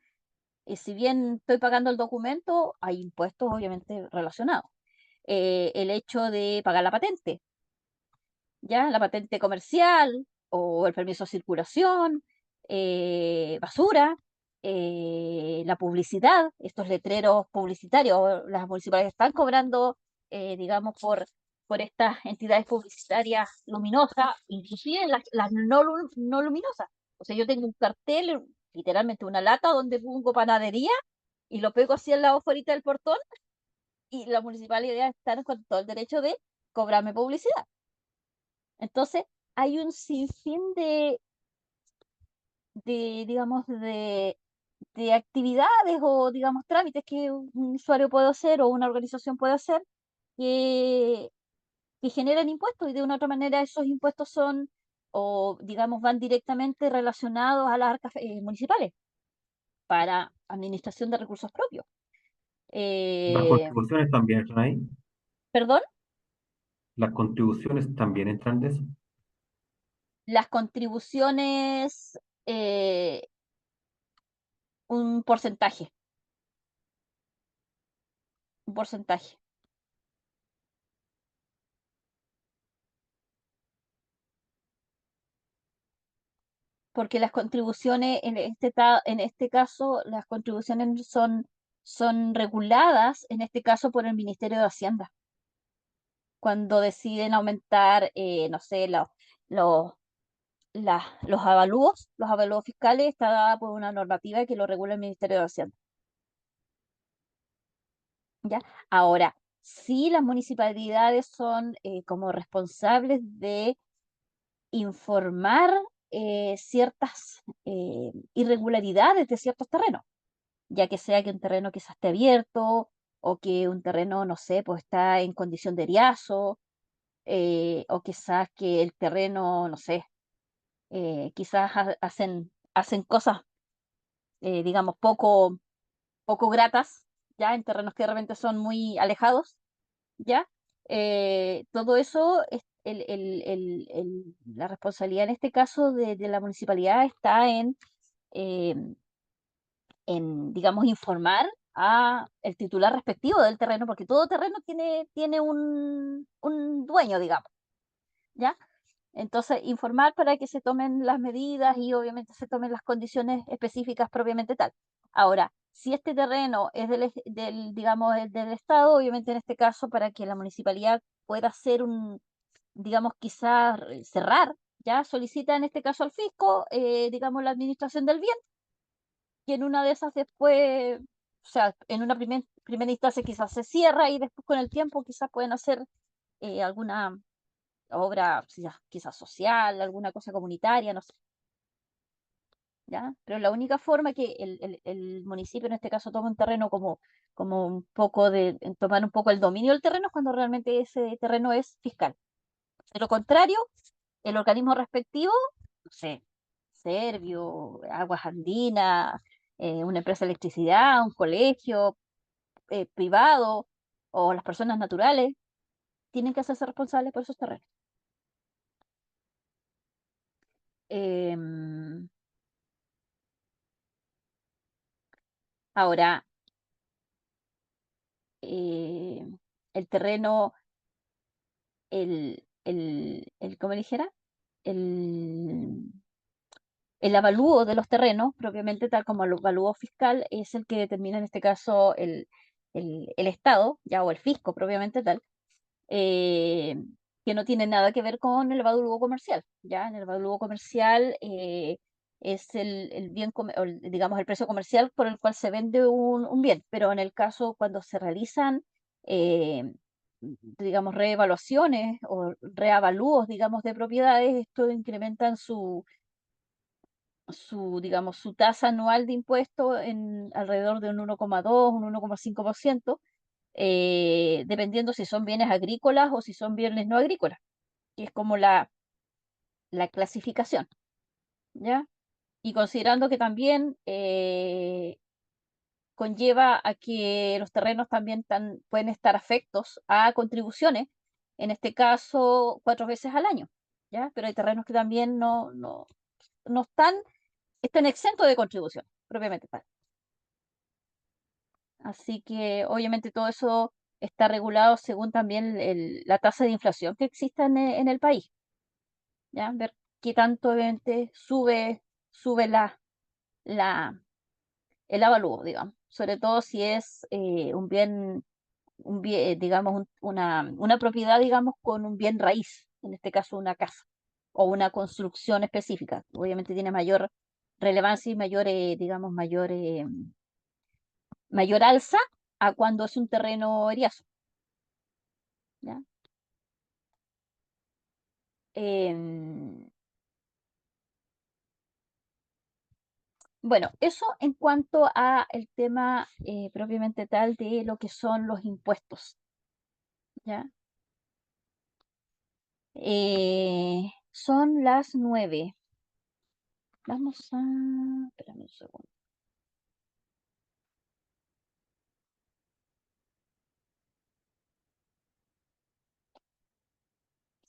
Y si bien estoy pagando el documento, hay impuestos obviamente relacionados. El hecho de pagar la patente, ¿ya? La patente comercial o el permiso de circulación, basura, la publicidad, estos letreros publicitarios, las municipalidades están cobrando, digamos, por estas entidades publicitarias luminosas, inclusive las no luminosas. O sea, yo tengo un cartel, literalmente una lata donde pongo panadería y lo pego así al lado fuera del portón y la municipalidad está con todo el derecho de cobrarme publicidad. Entonces, hay un sinfín digamos, de actividades o, digamos, trámites que un usuario puede hacer o una organización puede hacer que, que generan impuestos y de una u otra manera esos impuestos son o, digamos, van directamente relacionados a las arcas municipales para administración de recursos propios. Las contribuciones también están ahí. Perdón, Las contribuciones también entran de eso. las contribuciones, un porcentaje, un porcentaje. Porque las contribuciones, en este caso, las contribuciones son reguladas, en este caso, por el Ministerio de Hacienda, cuando deciden aumentar, no sé, los, los avalúos fiscales, está dada por una normativa que lo regula el Ministerio de Hacienda. ¿Ya? Ahora, sí las municipalidades son como responsables de informar ciertas irregularidades de ciertos terrenos, ya que sea que un terreno quizás esté abierto o que un terreno, no sé, pues está en condición de eriazo, o quizás que el terreno, no sé, quizás hacen cosas, digamos, poco gratas, ya en terrenos que de repente son muy alejados, ¿ya? Todo eso, la responsabilidad en este caso de la municipalidad está eh, digamos, informar a el titular respectivo del terreno, porque todo terreno tiene un dueño, digamos, ¿ya? Entonces, informar para que se tomen las medidas y obviamente se tomen las condiciones específicas propiamente tal. Ahora, si este terreno es digamos, del Estado, obviamente en este caso, para que la municipalidad pueda hacer digamos, quizás cerrar, ya solicita en este caso al fisco, digamos, la administración del bien y en una de esas después, o sea, en una primera instancia quizás se cierra y después con el tiempo quizás pueden hacer alguna obra quizás social, alguna cosa comunitaria, no sé, ¿ya? Pero la única forma que el municipio en este caso toma un terreno como un poco en tomar un poco el dominio del terreno es cuando realmente ese terreno es fiscal. De lo contrario, el organismo respectivo, no sé, Servio, Aguas Andinas, una empresa de electricidad, un colegio privado o las personas naturales, tienen que hacerse responsables por esos terrenos. Em, Ahora, eh, el terreno, ¿cómo dijera? El, el avalúo de los terrenos, propiamente tal como el avalúo fiscal, es el que determina en este caso el Estado, ya o el fisco propiamente tal, eh, que no tiene nada que ver con el avalúo comercial, ya en el avalúo comercial es el bien, digamos, el precio comercial por el cual se vende un bien, pero en el caso cuando se realizan, eh, digamos, reevaluaciones o reavalúos, digamos, de propiedades, esto incrementan digamos, su tasa anual de impuesto en alrededor de un 1,2, un 1,5%, dependiendo si son bienes agrícolas o si son bienes no agrícolas, que es como la clasificación. ¿ya? Y considerando que también conlleva a que los terrenos también pueden estar afectos a contribuciones, en este caso 4 veces al año, ¿ya? Pero hay terrenos que también no están exentos de contribución, propiamente tal. Así que obviamente todo eso está regulado según también la tasa de inflación que exista en el país, ¿ya? Ver qué tanto obviamente sube la, el avalúo, digamos, sobre todo si es un bien, digamos, una propiedad, digamos, con un bien raíz, en este caso una casa o una construcción específica. Obviamente tiene mayor relevancia y mayor, digamos, mayor alza a cuando es un terreno eriazo, ¿ya? Em, bueno, eso en cuanto a el tema propiamente tal de lo que son los impuestos, ¿ya? Son las 9. Vamos a... Espérame un segundo.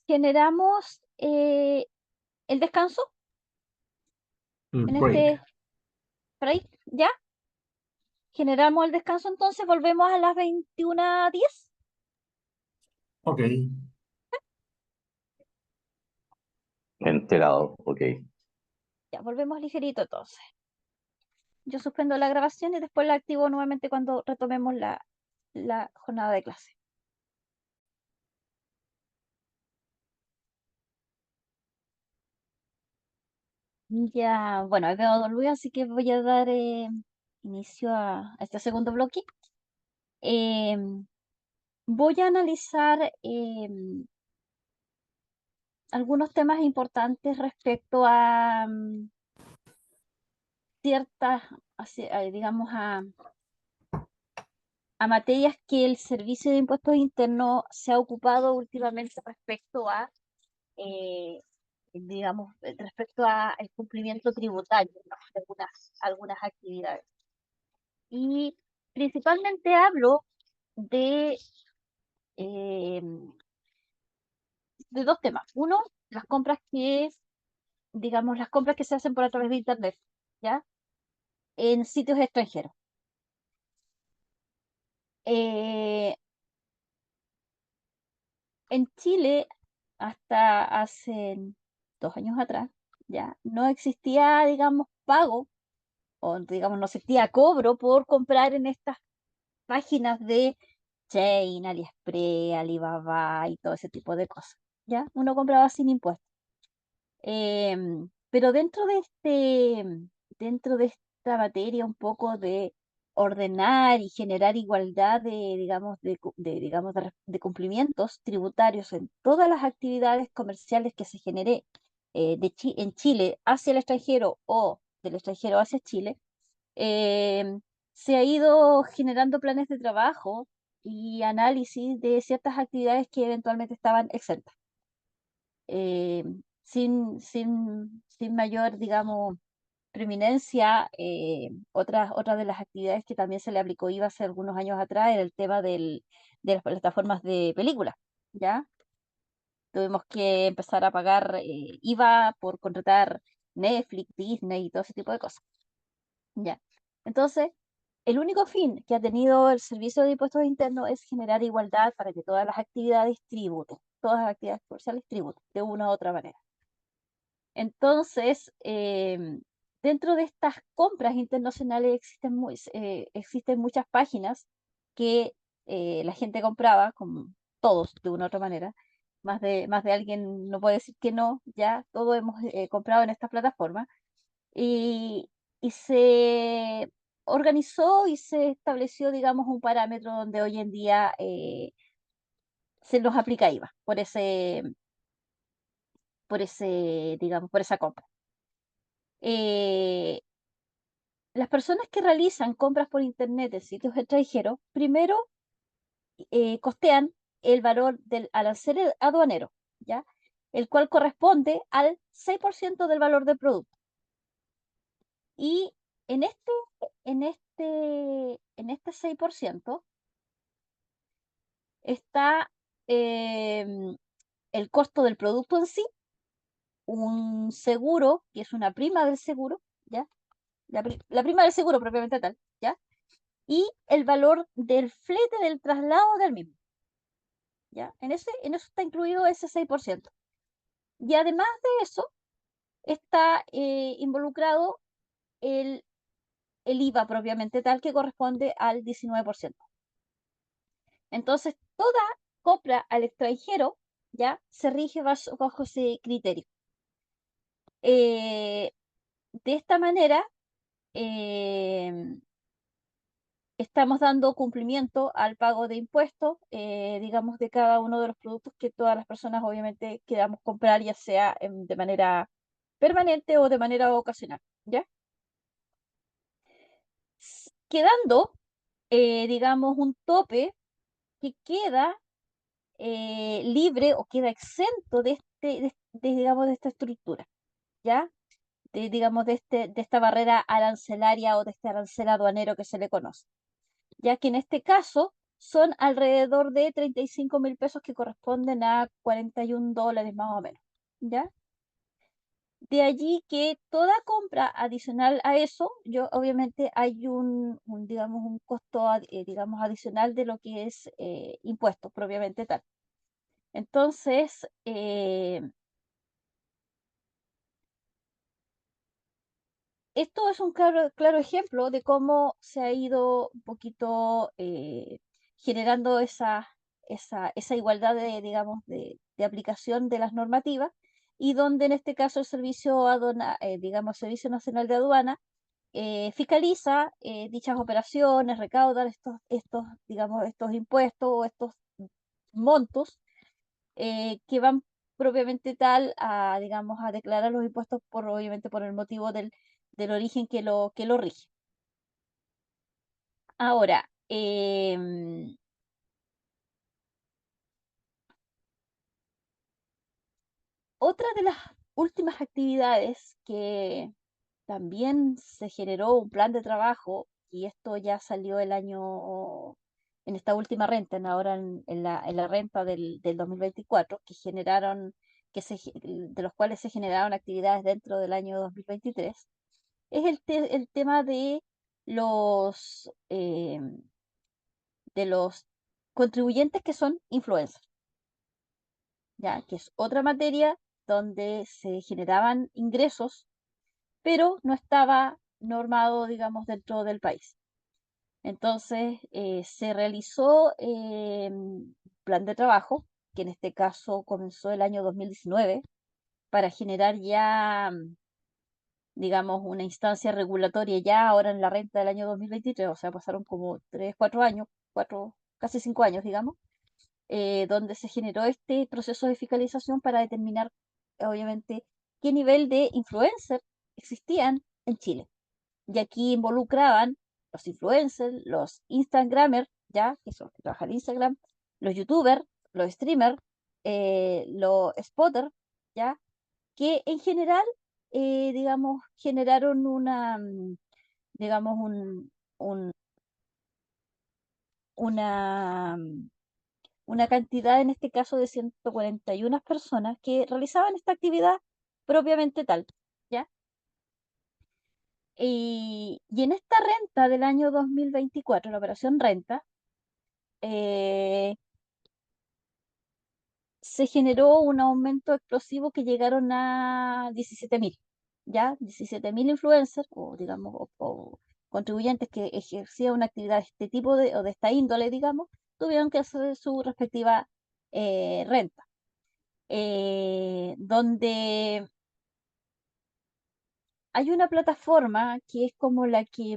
Generamos el descanso El en break. este break, ¿ya? Generamos el descanso, entonces volvemos a las 21:10. Ok. Enterado, ok. Ya, volvemos ligerito entonces. Yo suspendo la grabación y después la activo nuevamente cuando retomemos la jornada de clase. Ya, bueno, ahí veo a Don Luis, así que voy a dar inicio a este segundo bloque. Em, Voy a analizar algunos temas importantes respecto a ciertas, digamos, a materias que el Servicio de Impuestos Internos se ha ocupado últimamente respecto a, eh, digamos, respecto a el cumplimiento tributario, ¿no? De algunas actividades. Y principalmente hablo de, eh, de dos temas. Uno, las compras digamos, las compras que se hacen por a través de Internet, ¿ya? En sitios extranjeros. Eh, en Chile, hasta hace 2 años atrás, ya no existía, digamos, pago, o digamos, no existía cobro por comprar en estas páginas de Chain, AliExpress, Alibaba y todo ese tipo de cosas, ¿ya? Uno compraba sin impuestos. Pero dentro de esta materia un poco de ordenar y generar igualdad digamos, de cumplimientos tributarios en todas las actividades comerciales que se genere en Chile hacia el extranjero o del extranjero hacia Chile, em, se ha ido generando planes de trabajo y análisis de ciertas actividades que eventualmente estaban exentas eh, sin mayor, digamos, preeminencia. Otra de las actividades que también se le aplicó IVA hace algunos años atrás era el tema de las plataformas de películas, ¿ya? Tuvimos que empezar a pagar IVA por contratar Netflix, Disney y todo ese tipo de cosas, ¿ya? Entonces, el único fin que ha tenido el Servicio de Impuestos Internos es generar igualdad para que todas las actividades tributen, todas las actividades comerciales tributen de una u otra manera. Entonces, dentro de estas compras internacionales existen muchas páginas que la gente compraba, como todos de una u otra manera. Más de alguien no puede decir que no, ya todos hemos comprado en estas plataformas. Y, y se organizó y se estableció, digamos, un parámetro donde hoy en día se nos aplica IVA digamos, por esa compra. Eh, las personas que realizan compras por internet en sitios extranjeros, primero costean el valor del arancel aduanero, ¿ya? El cual corresponde al 6% del valor del producto, Y en este 6% está el costo del producto en sí, un seguro, que es una prima del seguro, ¿ya? La prima del seguro propiamente tal, ¿ya? Y el valor del flete del traslado del mismo, ¿ya? En eso está incluido ese 6%. Y además de eso, está involucrado el IVA propiamente tal, que corresponde al 19%. Entonces, toda compra al extranjero ya se rige bajo ese criterio. De esta manera, estamos dando cumplimiento al pago de impuestos, digamos, de cada uno de los productos que todas las personas obviamente queramos comprar, ya sea de manera permanente o de manera ocasional, ¿ya? Quedando, digamos, un tope que queda libre o queda exento digamos, de esta estructura, ¿ya? Digamos, de esta barrera arancelaria o de este arancel aduanero que se le conoce, ya que en este caso son alrededor de 35.000 pesos, que corresponden a $41 más o menos, ¿ya? De allí que toda compra adicional a eso, obviamente hay digamos, un costo, digamos, adicional de lo que es impuestos propiamente tal. Entonces, esto es un claro ejemplo de cómo se ha ido un poquito generando esa igualdad digamos, de aplicación de las normativas, y donde en este caso el digamos, Servicio Nacional de Aduana fiscaliza dichas operaciones, recauda digamos, estos impuestos o estos montos que van propiamente tal a, digamos, a declarar los impuestos obviamente por el motivo del origen que lo rige. Ahora, otra de las últimas actividades que también se generó un plan de trabajo, y esto ya salió en esta última renta, ahora en la renta del 2024, de los cuales se generaron actividades dentro del año 2023, es el tema eh, de los contribuyentes que son influencers, ya que es otra materia donde se generaban ingresos, pero no estaba normado, digamos, dentro del país. Entonces, se realizó un plan de trabajo, que en este caso comenzó el año 2019, para generar ya, digamos, una instancia regulatoria ya ahora en la renta del año 2023, o sea, pasaron como 3, 4 años, casi 5 años, digamos, donde se generó este proceso de fiscalización para determinar, obviamente, qué nivel de influencer existían en Chile. Y aquí involucraban los influencers, los Instagramers, ya, que son los que trabajan en Instagram, los YouTubers, los streamers, los spotters, ya, que en general, digamos, generaron digamos, un- una, una cantidad, en este caso, de 141 personas que realizaban esta actividad propiamente tal, ¿ya? Y en esta renta del año 2024, la operación renta, eh, se generó un aumento explosivo que llegaron a 17.000, ¿ya? 17.000 influencers o, digamos, o contribuyentes que ejercían una actividad de este tipo o de esta índole, digamos, tuvieron que hacer su respectiva renta, donde hay una plataforma que es como la que,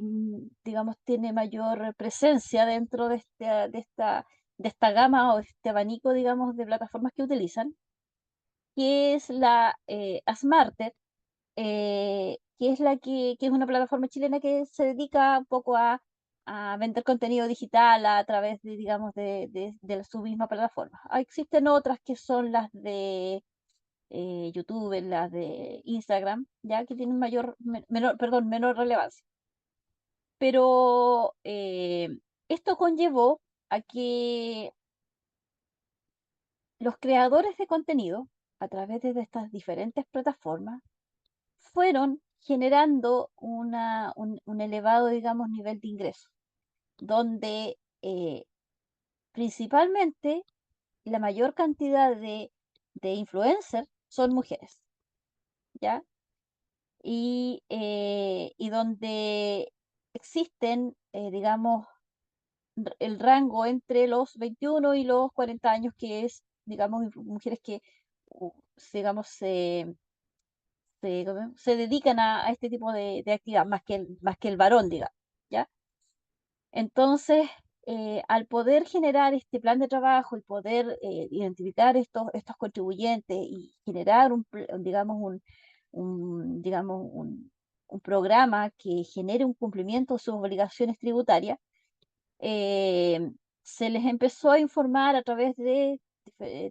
digamos, tiene mayor presencia dentro de esta gama o de este abanico, digamos, de plataformas que utilizan, que es la Asmarter, que es que es una plataforma chilena que se dedica un poco a vender contenido digital a través de, digamos, de su misma plataforma. Existen otras que son las de YouTube, en las de Instagram, ya que tienen menor relevancia. Pero esto conllevó a que los creadores de contenido, a través de estas diferentes plataformas, fueron generando un elevado, digamos, nivel de ingreso, donde principalmente la mayor cantidad de influencers son mujeres, ¿ya? Y donde existen, digamos, el rango entre los 21 y los 40 años, que es, digamos, mujeres que, digamos, se dedican a este tipo de actividad, más que el varón, digamos, ¿ya? Entonces, al poder generar este plan de trabajo y poder identificar estos contribuyentes y generar digamos, digamos, un programa que genere un cumplimiento de sus obligaciones tributarias, eh, se les empezó a informar a través de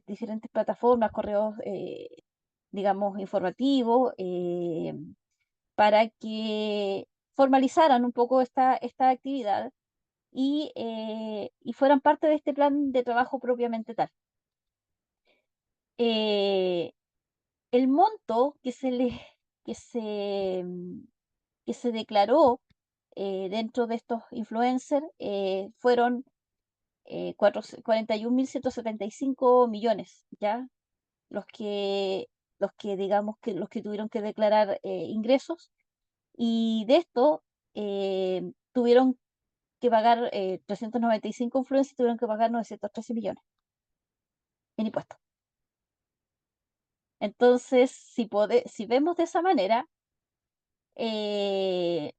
diferentes plataformas, correos, digamos, informativos, para que formalizaran un poco esta actividad y fueran parte de este plan de trabajo propiamente tal. Eh, el monto que se, mm, que se declaró dentro de estos influencers fueron 41.175 millones, ¿ya? Los que, digamos, que los que tuvieron que declarar ingresos, y de esto tuvieron que pagar 395 influencers, tuvieron que pagar 913 millones en impuestos. Entonces, si vemos de esa manera, eh,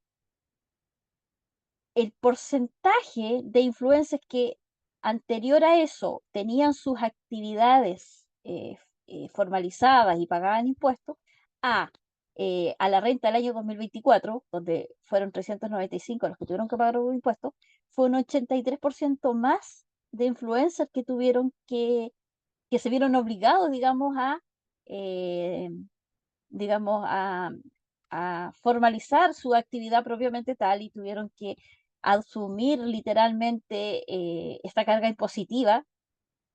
el porcentaje de influencers que anterior a eso tenían sus actividades formalizadas y pagaban impuestos, a la renta del año 2024, donde fueron 395 los que tuvieron que pagar los impuestos, fue un 83% más de influencers que se vieron obligados, digamos, eh, digamos, a formalizar su actividad propiamente tal, y tuvieron que asumir literalmente esta carga impositiva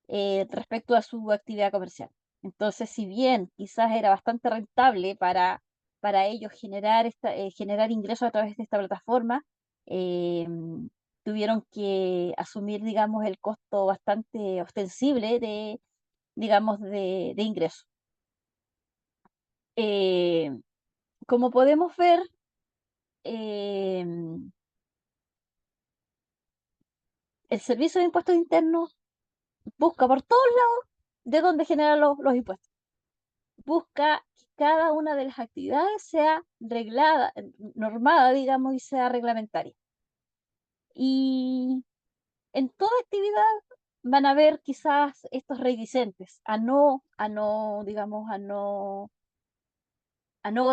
respecto a su actividad comercial. Entonces, si bien quizás era bastante rentable para ellos generar ingresos a través de esta plataforma, eh, tuvieron que asumir, digamos, el costo bastante ostensible digamos, de ingresos. Eh, Como podemos ver, eh, el Servicio de Impuestos Internos busca por todos lados de dónde generar los impuestos. Busca que cada una de las actividades sea reglada, normada, digamos, y sea reglamentaria. Y en toda actividad van a ver quizás estos reticentes digamos, a no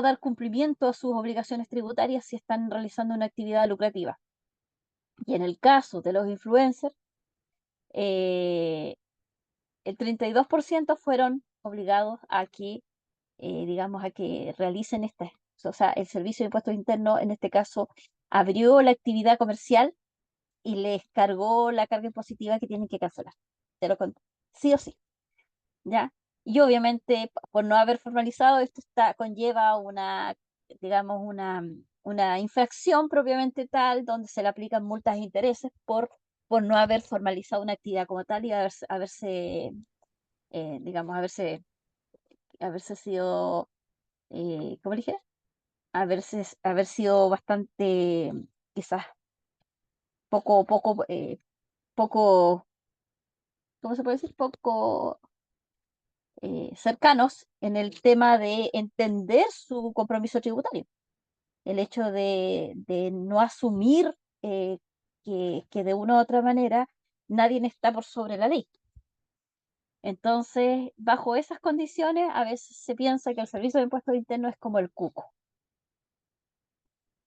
dar cumplimiento a sus obligaciones tributarias si están realizando una actividad lucrativa. Y en el caso de los influencers, eh, el 32% fueron obligados a que, digamos, a que realicen o sea, el Servicio de Impuestos Internos en este caso abrió la actividad comercial y les cargó la carga impositiva que tienen que cancelar. Sí o sí, ¿ya? Y obviamente, por no haber formalizado, esto conlleva digamos, una infracción propiamente tal, donde se le aplican multas e intereses por no haber formalizado una actividad como tal y digamos, haberse sido, ¿cómo le dije? Haber sido bastante, quizás, poco, ¿cómo se puede decir? Poco cercanos en el tema de entender su compromiso tributario. El hecho de no asumir que de una u otra manera nadie está por sobre la ley. Entonces, bajo esas condiciones, a veces se piensa que el Servicio de Impuestos Internos es como el cuco.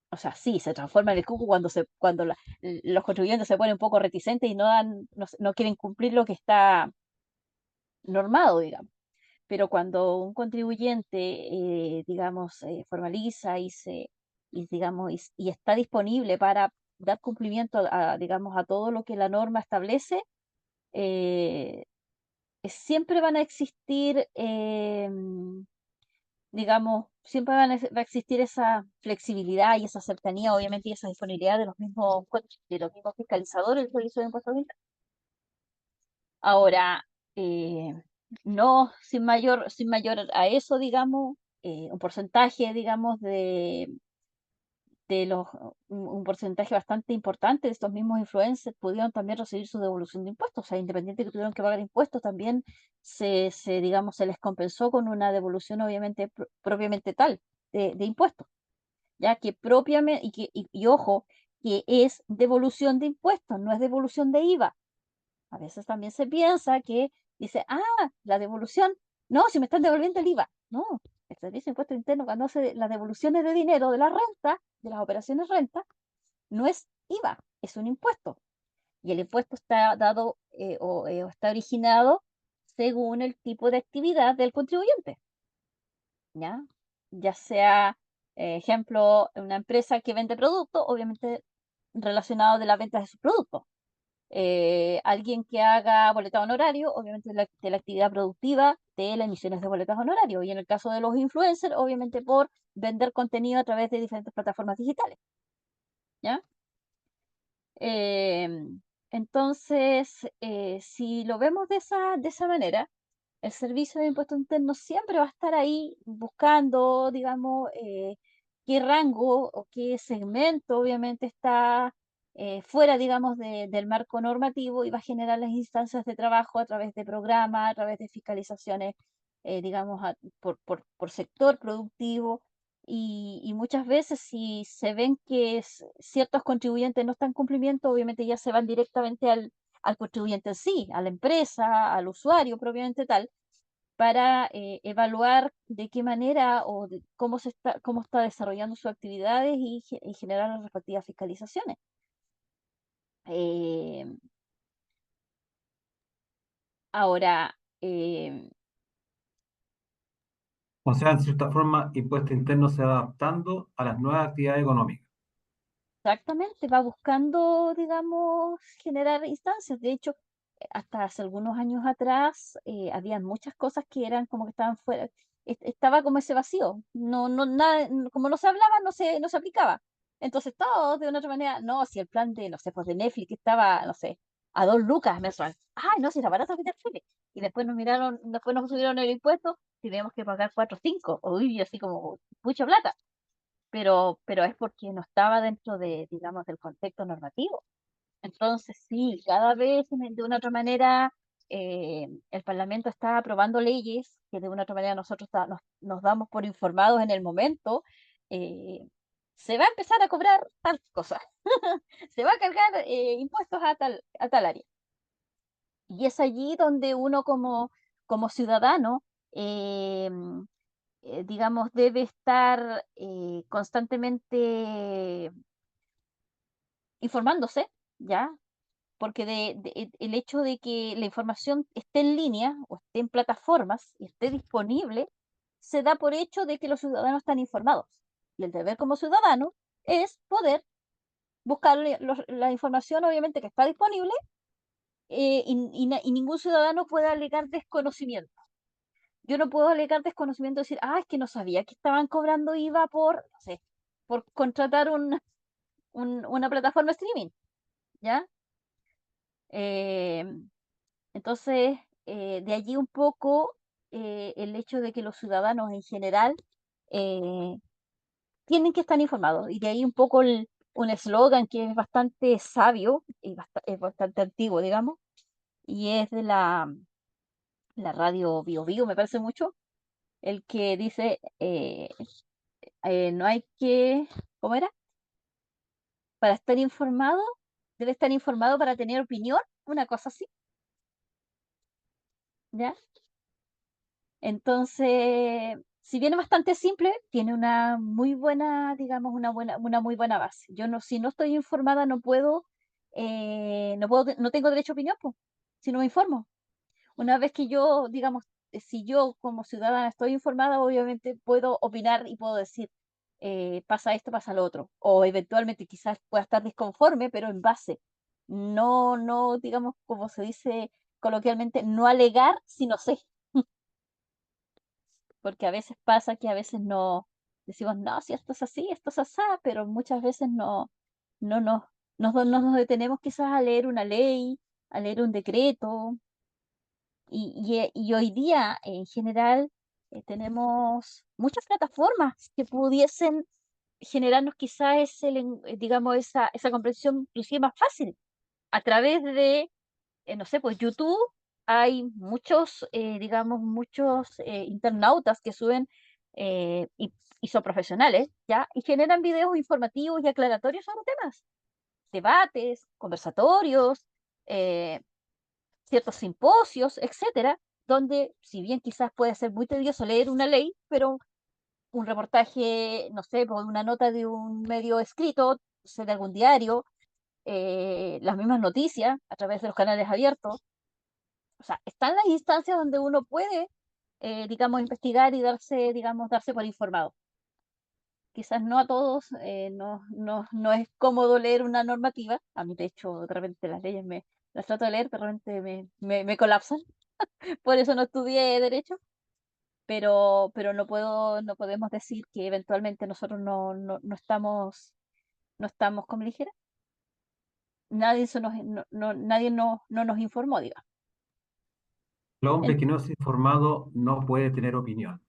O sea, sí, se transforma en el cuco cuando los contribuyentes se ponen un poco reticentes y no quieren cumplir lo que está normado, digamos. pero cuando un contribuyente, digamos, formaliza digamos, y está disponible para dar cumplimiento digamos, a todo lo que la norma establece, eh, siempre van a existir, digamos, siempre va a existir esa flexibilidad y esa cercanía, obviamente, y esa disponibilidad de los mismos fiscalizadores del Servicio de Impuestos Internos. Ahora, eh, no sin mayor a eso, digamos, un porcentaje, digamos, de los, un porcentaje bastante importante de estos mismos influencers pudieron también recibir su devolución de impuestos. O sea, independiente de que tuvieron que pagar impuestos, también digamos, se les compensó con una devolución obviamente propiamente tal de impuestos, ya que propiamente, y ojo, que es devolución de impuestos, no es devolución de IVA. A veces también se piensa que dice, la devolución, no, si me están devolviendo el IVA. No, el Servicio de Impuesto Interno, cuando hace las devoluciones de dinero de la renta, de las operaciones renta, no es IVA, es un impuesto. Y el impuesto está dado o está originado según el tipo de actividad del contribuyente. ¿Ya? Ya sea, ejemplo, una empresa que vende productos, obviamente relacionado de la venta de sus productos. Alguien que haga boletado honorario, obviamente de la actividad productiva de las emisiones de boletas honorarios. Y en el caso de los influencers, obviamente por vender contenido a través de diferentes plataformas digitales. ¿Ya? Entonces, si lo vemos de esa manera, el Servicio de Impuestos Internos siempre va a estar ahí buscando, digamos, qué rango o qué segmento obviamente está fuera, digamos, del marco normativo y va a generar las instancias de trabajo a través de programas, a través de fiscalizaciones, digamos, por sector productivo. Y muchas veces si se ven que ciertos contribuyentes no están en cumplimiento, obviamente ya se van directamente al contribuyente en sí, a la empresa, al usuario propiamente tal, para evaluar de qué manera o cómo está desarrollando sus actividades y generar las respectivas fiscalizaciones. Eh, ahora, O sea, en cierta forma, impuesto interno se va adaptando a las nuevas actividades económicas. exactamente, va buscando, digamos, generar instancias. De hecho, hasta hace algunos años atrás, habían muchas cosas que eran como que estaban fuera, estaba como ese vacío. Nada, como no se hablaba, no se aplicaba. Entonces todos, de una otra manera, no, si el plan de, no sé, pues de Netflix estaba, no sé, a 2 lucas mensual. Ay, no, si era barato que Netflix. Y después nos subieron el impuesto, y teníamos que pagar 4 o 5. Uy, así como, mucha plata, pero es porque no estaba dentro de, digamos, del contexto normativo. Entonces, sí, cada vez de una u otra manera el Parlamento está aprobando leyes que de una u otra manera nosotros nos damos por informados en el momento. eh, Se va a empezar a cobrar tal cosa, se va a cargar impuestos a tal área. Y es allí donde uno como ciudadano, eh, digamos, debe estar constantemente informándose, ¿ya? Porque el hecho de que la información esté en línea o esté en plataformas y esté disponible, se da por hecho de que los ciudadanos están informados. Y el deber como ciudadano es poder buscar la información, obviamente, que está disponible y ningún ciudadano puede alegar desconocimiento. Yo no puedo alegar desconocimiento y decir, es que no sabía que estaban cobrando IVA por, no sé, por contratar una plataforma de streaming, ¿ya? Eh, entonces, de allí un poco el hecho de que los ciudadanos en general eh, tienen que estar informados. Y de ahí un poco un eslogan que es bastante sabio y es bastante antiguo, digamos, y es de la radio Bio Bio, me parece mucho, el que dice, no hay que, ¿cómo era? Para estar informado, debe estar informado para tener opinión, una cosa así, ¿ya? Entonces, si bien es bastante simple, tiene una muy buena, digamos, una muy buena base. Yo no, si no estoy informada, no tengo derecho a opinión, pues, si no me informo. Una vez que yo, digamos, si yo como ciudadana estoy informada, obviamente puedo opinar y puedo decir, pasa esto, pasa lo otro, o eventualmente quizás pueda estar disconforme, pero en base, no, digamos, como se dice coloquialmente, no alegar si no sé, porque a veces pasa que a veces no decimos, no, si esto es así, esto es así, pero muchas veces no, no nos detenemos quizás a leer una ley, a leer un decreto, y hoy día en general tenemos muchas plataformas que pudiesen generarnos quizás digamos, esa comprensión inclusive más fácil a través de, no sé, pues YouTube. Hay muchos, digamos, muchos internautas que suben y son profesionales, ¿ya? Y generan videos informativos y aclaratorios sobre temas, debates, conversatorios, eh, ciertos simposios, etcétera, donde si bien quizás puede ser muy tedioso leer una ley, pero un reportaje, no sé, por una nota de un medio escrito, no sé, de algún diario, las mismas noticias a través de los canales abiertos. O sea, están las instancias donde uno puede, digamos, investigar y darse por informado. Quizás no a todos, no es cómodo leer una normativa. A mí, de hecho, de repente las leyes las trato de leer, de repente me colapsan. Por eso no estudié derecho, pero no podemos decir que eventualmente nosotros no estamos como ligera. Nadie, nadie no nos informó, digamos. El hombre En- que no es informado no puede tener opinión.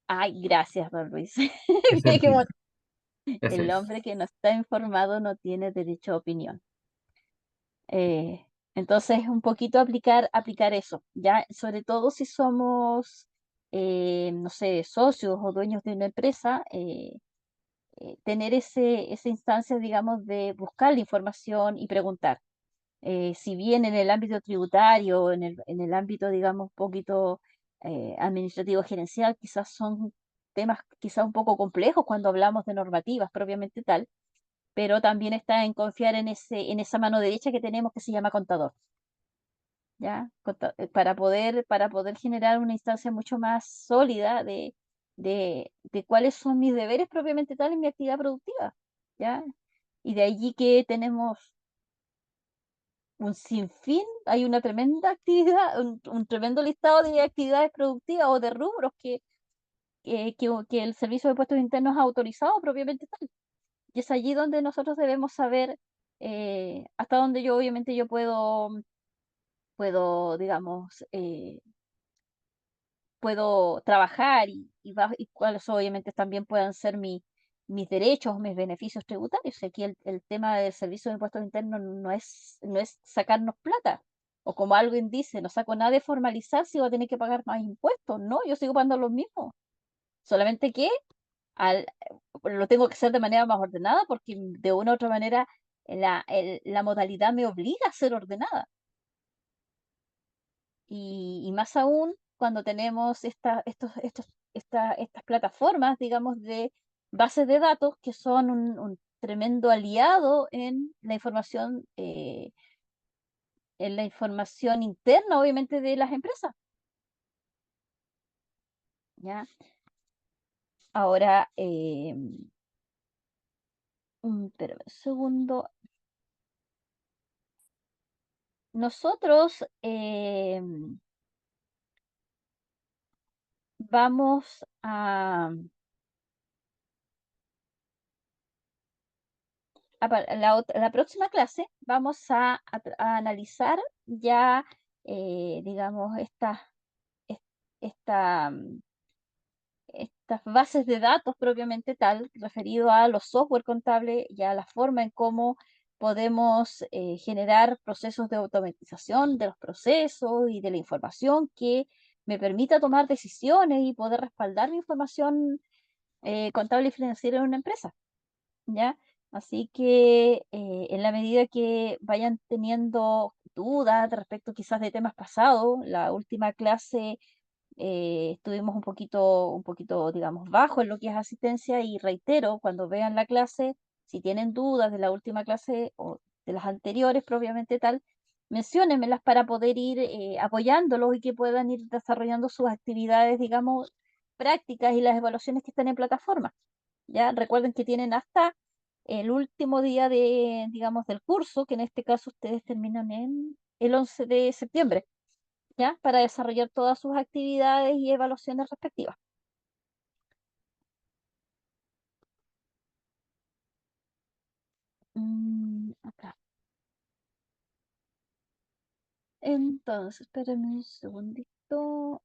Ay, gracias, don Luis. Es Bien, sencillo. Ese el es. hombre que no está informado no tiene derecho a opinión. Eh, entonces, un poquito aplicar eso, ya, sobre todo si somos, no sé, socios o dueños de una empresa, tener esa instancia, digamos, de buscar la información y preguntar. Si bien en el ámbito tributario, en el ámbito, digamos, un poquito administrativo gerencial, quizás son temas quizás un poco complejos cuando hablamos de normativas propiamente tal, pero también está en confiar en esa mano derecha que tenemos que se llama contador, ¿ya? Para poder generar una instancia mucho más sólida de cuáles son mis deberes propiamente tal en mi actividad productiva, ¿ya? Y de allí que tenemos un sinfín, hay una tremenda actividad, un tremendo listado de actividades productivas o de rubros que el Servicio de Impuestos Internos ha autorizado propiamente tal. Y es allí donde nosotros debemos saber hasta dónde obviamente yo puedo, digamos, puedo trabajar y cuáles obviamente también puedan ser mis derechos, mis beneficios tributarios. Aquí el tema del Servicio de Impuestos Internos no es sacarnos plata, o como alguien dice, no saco nada de formalizar si voy a tener que pagar más impuestos. No, yo sigo pagando los mismos. Solamente que al, lo tengo que hacer de manera más ordenada porque de una u otra manera la modalidad me obliga a ser ordenada. Y más aún cuando tenemos estas plataformas, digamos, de bases de datos que son un tremendo aliado en la información interna, obviamente, de las empresas, ¿ya? Ahora, espérame un segundo. Nosotros vamos la próxima clase vamos a analizar ya, digamos, es- esta, estas bases de datos propiamente tal, referido a los software contables y a la forma en cómo podemos generar procesos de automatización de los procesos y de la información que me permita tomar decisiones y poder respaldar mi información contable y financiera en una empresa. ¿Ya? Así que en la medida que vayan teniendo dudas respecto quizás de temas pasados, la última clase estuvimos un poquito, digamos, bajo en lo que es asistencia y reitero, cuando vean la clase, si tienen dudas de la última clase o de las anteriores propiamente tal, menciónenmelas para poder ir apoyándolos y que puedan ir desarrollando sus actividades, digamos, prácticas y las evaluaciones que están en plataforma. Ya recuerden que tienen hasta el último día de, digamos, del curso, que en este caso ustedes terminan en el 11 de septiembre, ¿ya? Para desarrollar todas sus actividades y evaluaciones respectivas. Acá. Entonces, espérenme un segundito.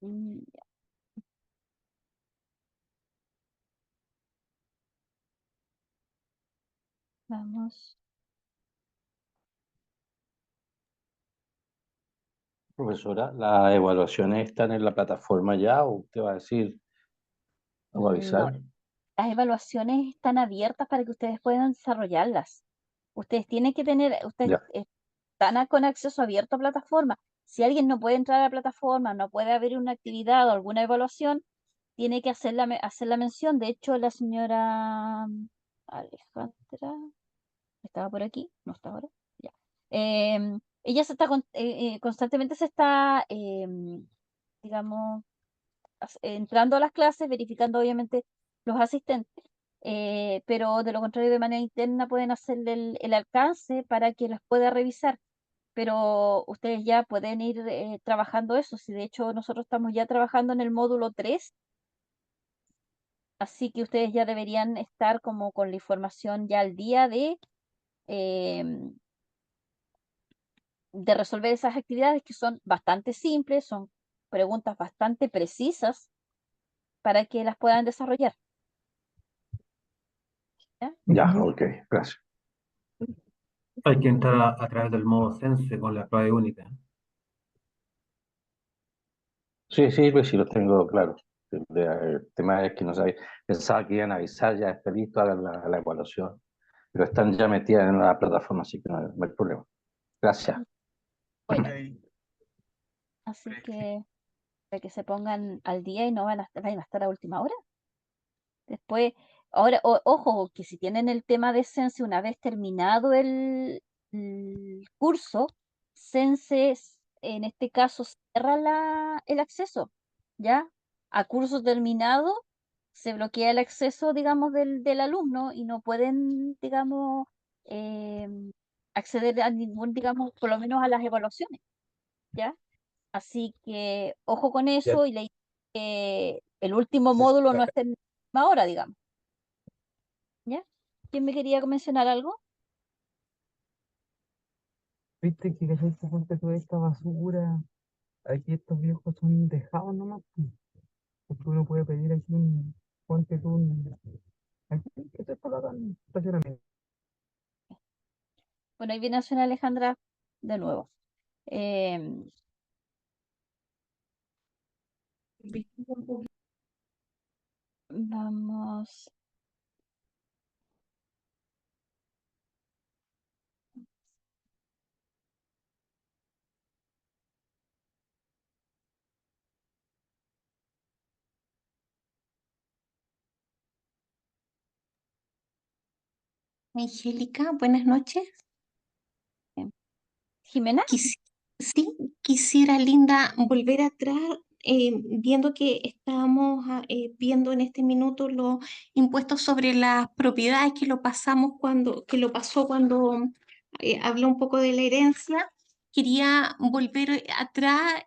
Mm, Vamos. Profesora, ¿las evaluaciones están en la plataforma ya o usted va a decir, o va a No, avisar? las evaluaciones están abiertas para que ustedes puedan desarrollarlas. Ustedes tienen que tener, ustedes Ya, están con acceso abierto a plataforma. Si alguien no puede entrar a la plataforma, no puede haber una actividad o alguna evaluación, tiene que hacer la mención. De hecho, la señora Alejandra, ¿estaba por aquí? No está ahora. Ya. Ella se está constantemente se está, digamos, entrando a las clases, verificando obviamente los asistentes, pero de lo contrario, de manera interna pueden hacerle el alcance para que las pueda revisar. Pero ustedes ya pueden ir trabajando eso. Si de hecho nosotros estamos ya trabajando en el módulo 3, así que ustedes ya deberían estar como con la información ya al día em, de resolver esas actividades que son bastante simples, son preguntas bastante precisas para que las puedan desarrollar. ¿Ya? ya, ok, gracias. Hay que entrar a través del modo Sense con la clave única. Sí, sí, pues sí, lo tengo claro. El tema es que no sabía, pensaba que iban a avisar ya después listo a la evaluación, pero están ya metidas en la plataforma, así que no hay problema. Gracias. Bueno, así que para que se pongan al día y no vayan a estar a última hora. Después, ahora, ojo, que si tienen el tema de Sense una vez terminado el curso, Sense en este caso cierra el acceso, ¿ya? A curso terminado se bloquea el acceso, digamos, del alumno y no pueden, digamos, acceder a ningún, digamos, por lo menos a las evaluaciones, ¿ya? Así que ojo con Ya. eso y leí que el último módulo no está en la misma hora, digamos. ¿Ya? ¿Quién me quería mencionar algo? Viste que se ponte toda esta basura. Aquí estos viejos son dejados nomás, pues. Porque uno puede pedir aquí ponte tú aquí, que te lo hagan estacionamiento. Bueno, ahí viene a sonar Alejandra de nuevo. Em, Vamos. Angélica, buenas noches. em, Jimena, Quis- sí, quisiera, Linda, volver atrás, viendo que estábamos viendo en este minuto los impuestos sobre las propiedades que lo pasó cuando habló un poco de la herencia. quería volver atrás,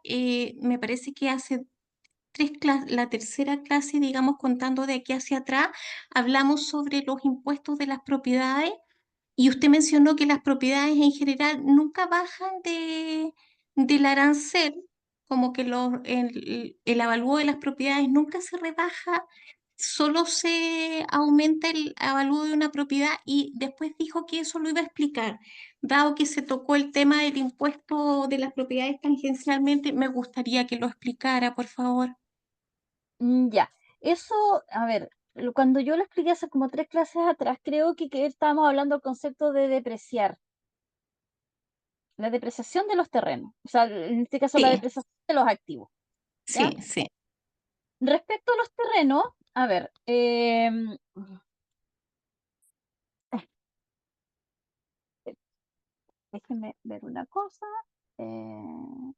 me parece que hace la tercera clase, digamos, contando de aquí hacia atrás, hablamos sobre los impuestos de las propiedades y usted mencionó que las propiedades en general nunca bajan del arancel, como que el avalúo de las propiedades nunca se rebaja, solo se aumenta el avalúo de una propiedad y después dijo que eso lo iba a explicar. Dado que se tocó el tema del impuesto de las propiedades tangencialmente, me gustaría que lo explicara, por favor. Ya, eso, a ver, cuando yo lo expliqué hace como 3 clases atrás, creo que estábamos hablando del concepto de depreciar, la depreciación de los terrenos, o sea, en este caso la Sí, depreciación de los activos, ¿ya? sí, sí. Respecto a los terrenos, a ver, déjenme ver una cosa. eh,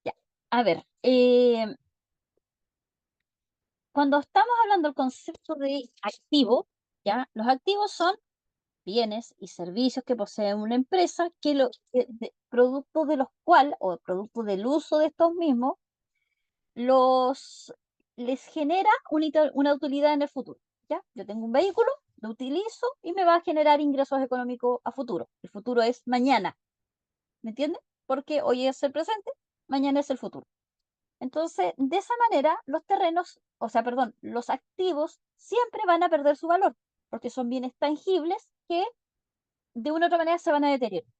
ya, a ver, cuando estamos hablando del concepto de activo, ¿ya? Los activos son bienes y servicios que posee una empresa producto de los cuales, o producto del uso de estos mismos, los, les genera una utilidad en el futuro, ¿ya? Yo tengo un vehículo, lo utilizo y me va a generar ingresos económicos a futuro. El futuro es mañana, ¿me entiendes? Porque hoy es el presente, mañana es el futuro. Entonces, de esa manera, los terrenos, o sea, perdón, los activos siempre van a perder su valor, porque son bienes tangibles que de una u otra manera se van a deteriorar.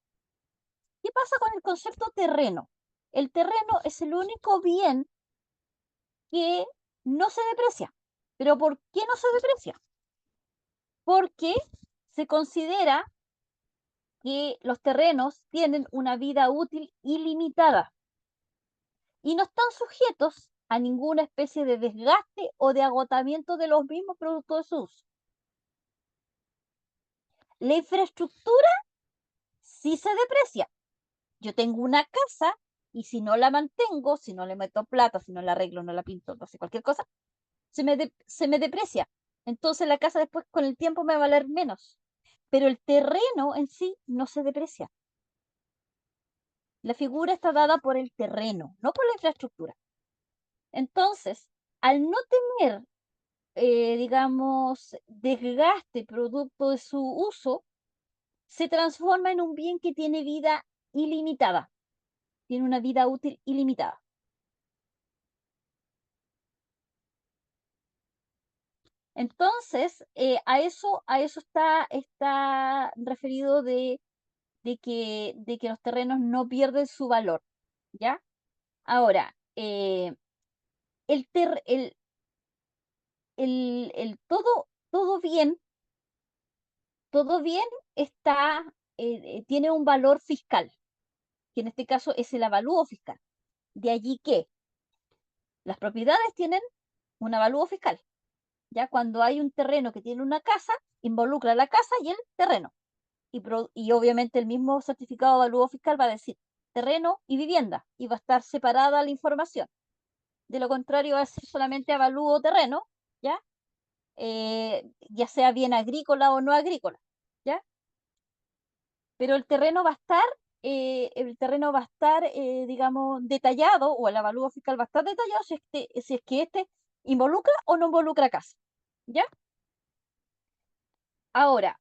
¿Qué pasa con el concepto terreno? El terreno es el único bien que no se deprecia. ¿Pero por qué no se deprecia? Porque se considera que los terrenos tienen una vida útil ilimitada y no están sujetos a ninguna especie de desgaste o de agotamiento de los mismos productos de su uso. La infraestructura sí se deprecia. Yo tengo una casa y si no la mantengo, si no le meto plata, si no la arreglo, no la pinto, no sé, cualquier cosa, se me deprecia. Entonces la casa después con el tiempo me va a valer menos. Pero el terreno en sí no se deprecia. La figura está dada por el terreno, no por la infraestructura. Entonces, al no tener, digamos, desgaste producto de su uso, se transforma en un bien que tiene vida ilimitada, tiene una vida útil ilimitada. Entonces, a eso está referido de que los terrenos no pierden su valor, ¿ya? Ahora, el, ter- todo bien está, tiene un valor fiscal, que en este caso es el avalúo fiscal. De allí que las propiedades tienen un avalúo fiscal. Ya cuando hay un terreno que tiene una casa, involucra la casa y el terreno. Y obviamente el mismo certificado de avalúo fiscal va a decir terreno y vivienda y va a estar separada la información. De lo contrario va a ser solamente avalúo terreno, ¿ya? Ya sea bien agrícola o no agrícola, ¿ya? Pero el terreno va a estar, digamos, detallado, o el avalúo fiscal va a estar detallado si es que este involucra o no involucra casa, ¿ya? Ahora,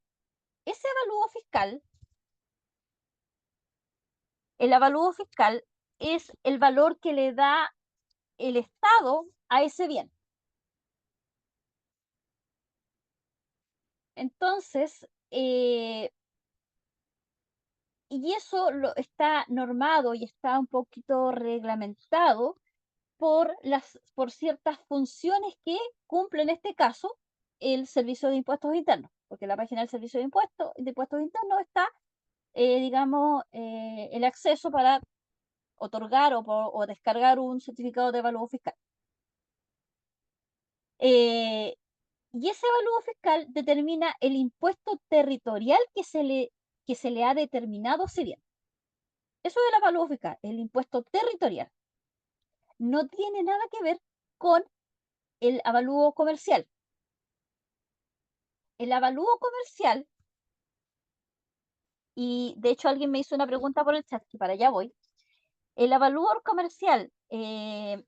ese avalúo fiscal, el avalúo fiscal es el valor que le da el Estado a ese bien. Entonces, y eso está normado y está un poquito reglamentado por ciertas funciones que cumple en este caso el Servicio de Impuestos Internos, porque en la página del Servicio de Impuestos Internos está, digamos, el acceso para otorgar o descargar un certificado de avalúo fiscal. Eh, Y ese avalúo fiscal determina el impuesto territorial que se le ha determinado si bien. Eso es el avalúo fiscal, el impuesto territorial. No tiene nada que ver con el avalúo comercial. El avalúo comercial, y de hecho alguien me hizo una pregunta por el chat, que para allá voy. El avalúo comercial es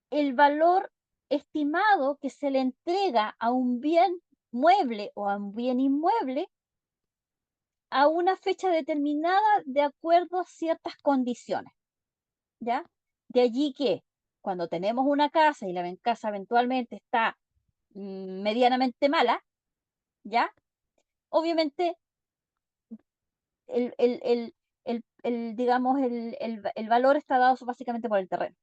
el valor estimado que se le entrega a un bien mueble o a un bien inmueble a una fecha determinada de acuerdo a ciertas condiciones, ¿ya? De allí que cuando tenemos una casa y la casa eventualmente está medianamente mala, ¿ya? Obviamente digamos, el valor está dado básicamente por el terreno.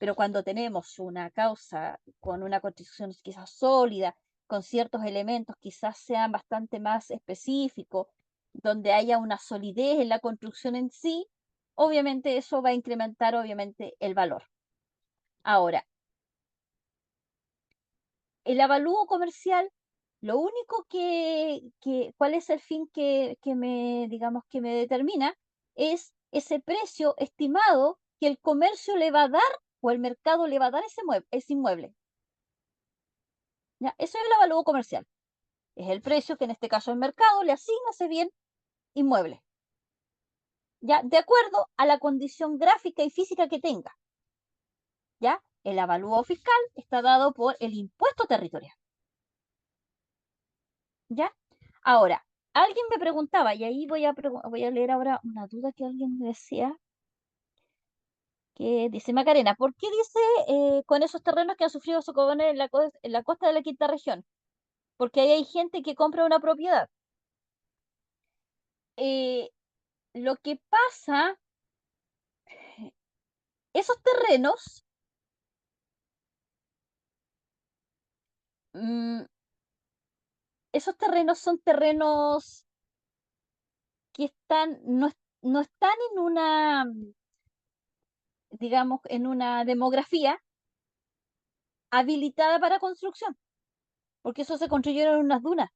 Pero cuando tenemos una causa con una construcción quizás sólida, con ciertos elementos quizás sean bastante más específicos, donde haya una solidez en la construcción en sí, obviamente eso va a incrementar obviamente el valor. Ahora, el avalúo comercial, lo único ¿cuál es el fin digamos, que me determina? Es ese precio estimado que el comercio le va a dar o el mercado le va a dar ese inmueble. ¿Ya? Eso es el avalúo comercial. Es el precio que en este caso el mercado le asigna a ese bien inmueble. ¿Ya? De acuerdo a la condición gráfica y física que tenga. ¿Ya? El avalúo fiscal está dado por el impuesto territorial. ¿Ya? Ahora, alguien me preguntaba, y ahí voy a leer ahora una duda que alguien me decía, que dice Macarena, ¿por qué dice con esos terrenos que han sufrido socavones en la costa de la quinta región? Porque ahí hay gente que compra una propiedad. Lo que pasa, esos terrenos, son terrenos que no están en una, digamos, en una demografía habilitada para construcción, porque eso se construyeron en unas dunas.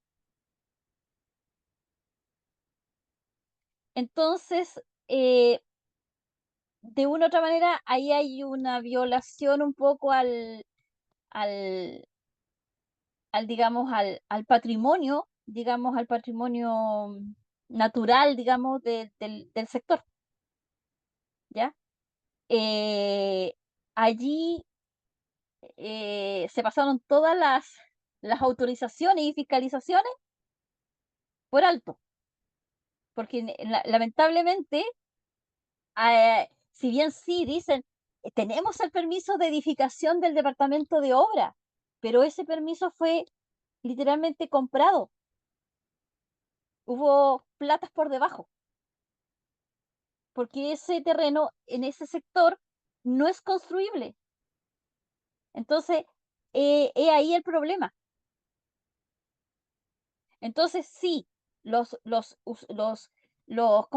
Entonces, de una u otra manera, ahí hay una violación un poco al digamos, al patrimonio, digamos, al patrimonio natural, digamos, del sector, ¿ya? Allí se pasaron todas las autorizaciones y fiscalizaciones por alto, porque lamentablemente, si bien sí dicen, tenemos el permiso de edificación del departamento de obra, pero ese permiso fue literalmente comprado. Hubo platas por debajo, porque ese terreno en ese sector no es construible. Entonces, es ahí el problema. Entonces, sí, ¿cómo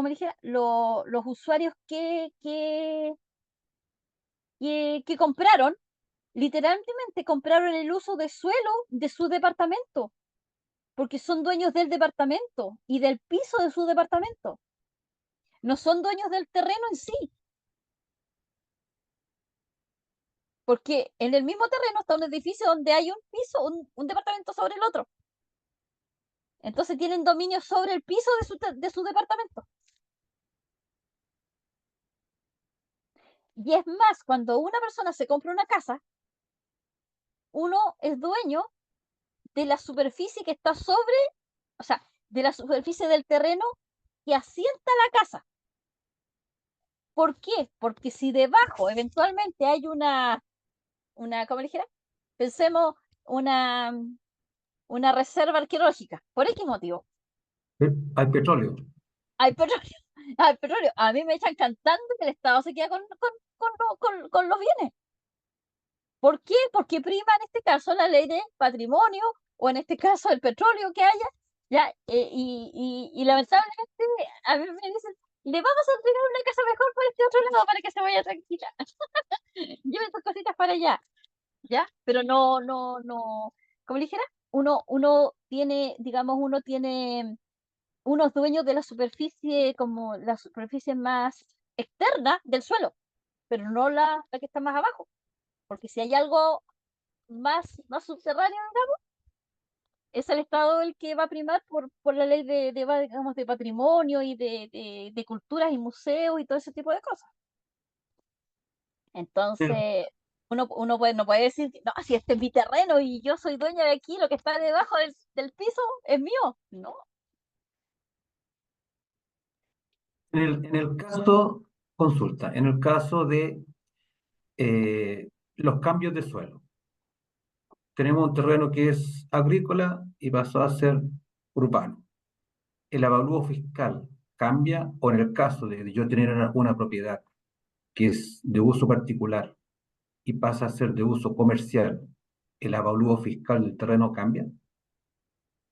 dijera? Los usuarios que compraron, literalmente compraron el uso de suelo de su departamento, porque son dueños del departamento y del piso de su departamento. No son dueños del terreno en sí, porque en el mismo terreno está un edificio donde hay un piso, un departamento sobre el otro. Entonces tienen dominio sobre el piso de su departamento. Y es más, cuando una persona se compra una casa, uno es dueño de la superficie que está sobre, o sea, de la superficie del terreno que asienta la casa. ¿Por qué? Porque si debajo eventualmente hay ¿cómo le dijera? Pensemos una reserva arqueológica, por X motivo. Hay petróleo. Hay petróleo, hay petróleo. A mí me echan cantando que el Estado se queda con los bienes. ¿Por qué? Porque prima en este caso la ley de patrimonio o en este caso el petróleo que haya, ya, y lamentablemente a mí me dicen, le vamos a entregar una casa mejor por este otro lado para que se vaya tranquila. Lleven sus cositas para allá, ¿ya? Pero no, como le dijera, uno tiene, digamos, uno tiene unos dueños de la superficie como la superficie más externa del suelo, pero no la que está más abajo, porque si hay algo más subterráneo, digamos, es el Estado el que va a primar por la ley digamos, de patrimonio y de culturas y museos y todo ese tipo de cosas. Entonces, no puede decir, no, si este es mi terreno y yo soy dueña de aquí, lo que está debajo del piso es mío. No. En el caso, consulta, en el caso de los cambios de suelo. Tenemos un terreno que es agrícola y pasó a ser urbano. ¿El avalúo fiscal cambia o en el caso de yo tener una propiedad que es de uso particular y pasa a ser de uso comercial, el avalúo fiscal del terreno cambia?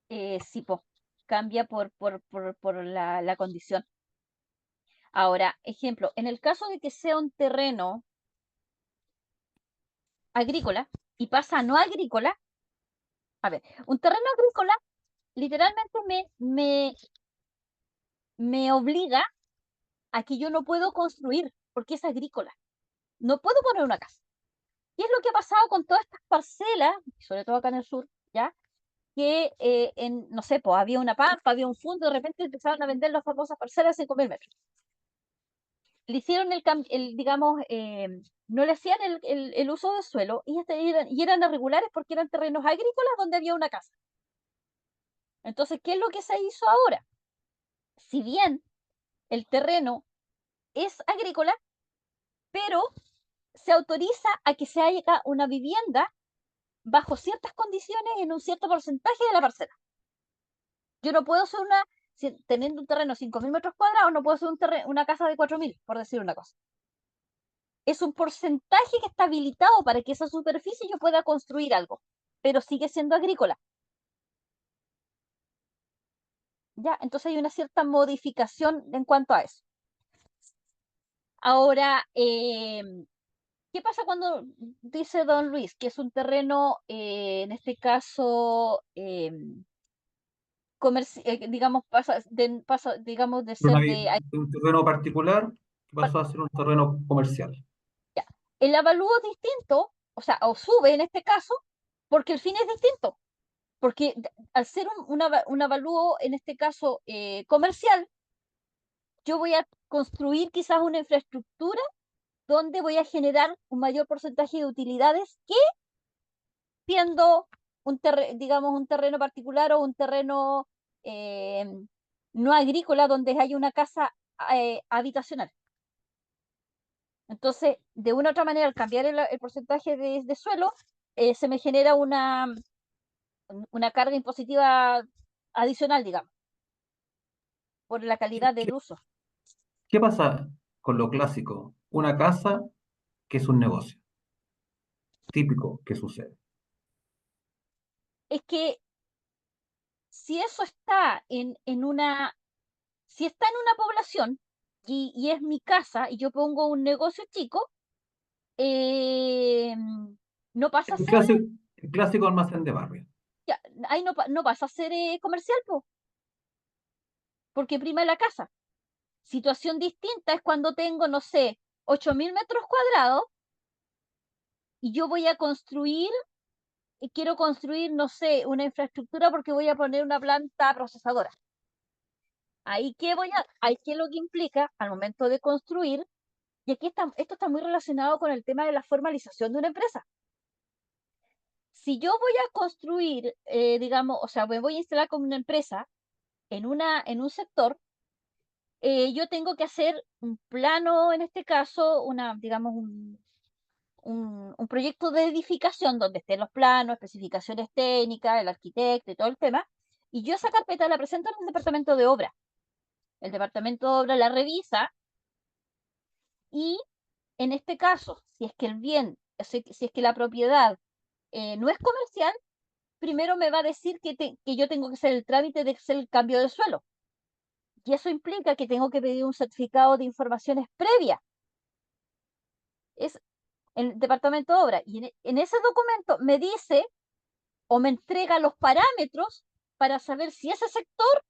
Sí, po, cambia por la condición. Ahora, ejemplo, en el caso de que sea un terreno agrícola y pasa a no agrícola, a ver, un terreno agrícola literalmente me obliga a que yo no puedo construir porque es agrícola. No puedo poner una casa. ¿Qué es lo que ha pasado con todas estas parcelas, sobre todo acá en el sur, ya? Que no sé, pues había una pampa, había un fondo, de repente empezaron a vender las famosas parcelas de 5.000 metros. Le hicieron digamos, no le hacían el uso del suelo y eran irregulares porque eran terrenos agrícolas donde había una casa. Entonces, ¿qué es lo que se hizo ahora? Si bien el terreno es agrícola, pero se autoriza a que se haga una vivienda bajo ciertas condiciones en un cierto porcentaje de la parcela. Yo no puedo hacer teniendo un terreno de 5.000 metros cuadrados, no puedo hacer una casa de 4.000, por decir una cosa. Es un porcentaje que está habilitado para que esa superficie yo pueda construir algo, pero sigue siendo agrícola. ¿Ya? Entonces hay una cierta modificación en cuanto a eso. Ahora, ¿qué pasa cuando dice don Luis que es un terreno, en este caso, digamos, digamos, de ser De un terreno particular que pasó a ser un terreno comercial. ya. El avalúo es distinto, o sea, o sube en este caso, porque el fin es distinto. Porque al ser un avalúo, en este caso, comercial, yo voy a construir quizás una infraestructura donde voy a generar un mayor porcentaje de utilidades que siendo digamos, un terreno particular o un terreno eh, no agrícola donde hay una casa habitacional. Entonces, de una u otra manera, al cambiar el porcentaje de suelo, se me genera una carga impositiva adicional, digamos, por la ¿Qué, calidad qué- del uso. qué pasa con lo clásico? Una casa que es un negocio. Típico que sucede. Es que si eso está si está en una población y es mi casa y yo pongo un negocio chico, eh, no pasa a El ser, clásico, el clásico almacén de barrio. ya, ahí no pasa a ser comercial, po, porque prima la casa. Situación distinta es cuando tengo, no sé, 8.000 metros cuadrados y yo voy a construir, y quiero construir, no sé, una infraestructura porque voy a poner una planta procesadora. Ahí qué es lo que implica al momento de construir, y aquí esto está muy relacionado con el tema de la formalización de una empresa. Si yo voy a construir, digamos, o sea, me voy a instalar como una empresa en un sector, yo tengo que hacer un plano, en este caso, digamos, un proyecto de edificación donde estén los planos, especificaciones técnicas, el arquitecto y todo el tema, y yo esa carpeta la presento en el departamento de obra. El departamento de obra la revisa y en este caso, si es que el bien, si es que la propiedad no es comercial, primero me va a decir que yo tengo que hacer el trámite de hacer el cambio de suelo. Y eso implica que tengo que pedir un certificado de informaciones previa. Es el departamento de obra. Y en ese documento me dice o me entrega los parámetros para saber si ese sector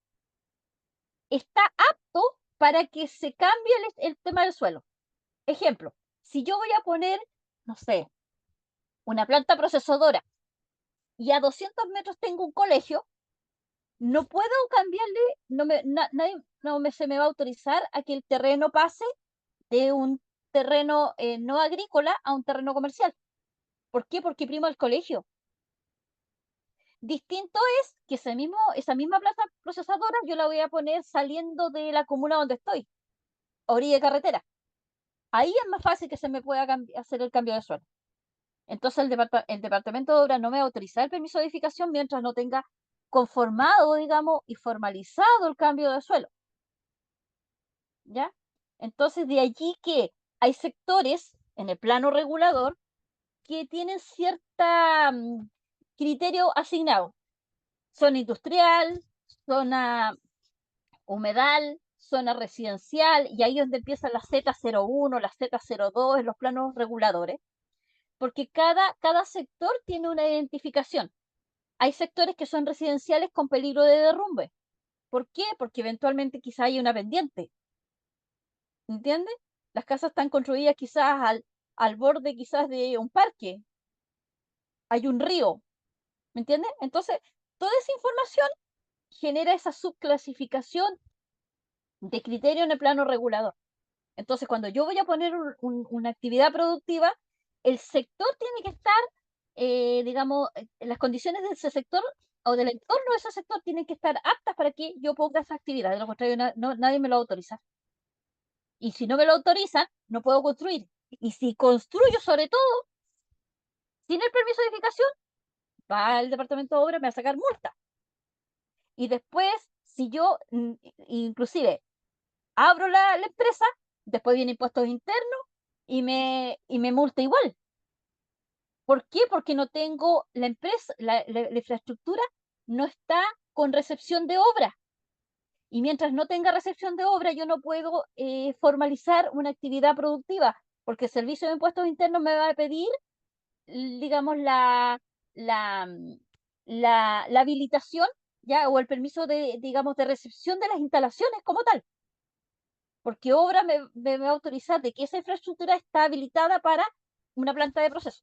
está apto para que se cambie el tema del suelo. Ejemplo, si yo voy a poner, no sé, una planta procesadora y a 200 metros tengo un colegio, no puedo cambiarle, se me va a autorizar a que el terreno pase de un terreno no agrícola a un terreno comercial. ¿Por qué? Porque primo el colegio. Distinto es que esa misma plaza procesadora yo la voy a poner saliendo de la comuna donde estoy, a orilla de carretera. Ahí es más fácil que se me pueda hacer el cambio de suelo. Entonces el departamento de obra no me va a autorizar el permiso de edificación mientras no tenga conformado, digamos, y formalizado el cambio de suelo. ¿Ya? Entonces de allí que hay sectores en el plano regulador que tienen cierta criterio asignado. Zona industrial, zona humedal, zona residencial, y ahí es donde empiezan las Z01, las Z02 en los planos reguladores, porque cada sector tiene una identificación. Hay sectores que son residenciales con peligro de derrumbe. ¿Por qué? Porque eventualmente quizá hay una pendiente. ¿Entiendes? Las casas están construidas quizás al borde quizás de un parque. Hay un río. ¿Me entiendes? Entonces, toda esa información genera esa subclasificación de criterio en el plano regulador. Entonces, cuando yo voy a poner una actividad productiva, el sector tiene que estar, digamos, las condiciones de ese sector o del entorno de ese sector tienen que estar aptas para que yo ponga esa actividad. De lo contrario, nadie me lo va a autorizar. Y si no me lo autorizan, no puedo construir. Y si construyo, sobre todo, sin el permiso de edificación, va al departamento de obra, me va a sacar multa. Y después, si yo, inclusive, abro la empresa, después vienen impuestos internos y me multa igual. ¿Por qué? Porque no tengo la empresa, la infraestructura no está con recepción de obra. Y mientras no tenga recepción de obra, yo no puedo formalizar una actividad productiva, porque el Servicio de Impuestos Internos me va a pedir, digamos, la, la habilitación, ya, o el permiso de, digamos, de recepción de las instalaciones como tal. Porque obra me va a autorizar de que esa infraestructura está habilitada para una planta de proceso.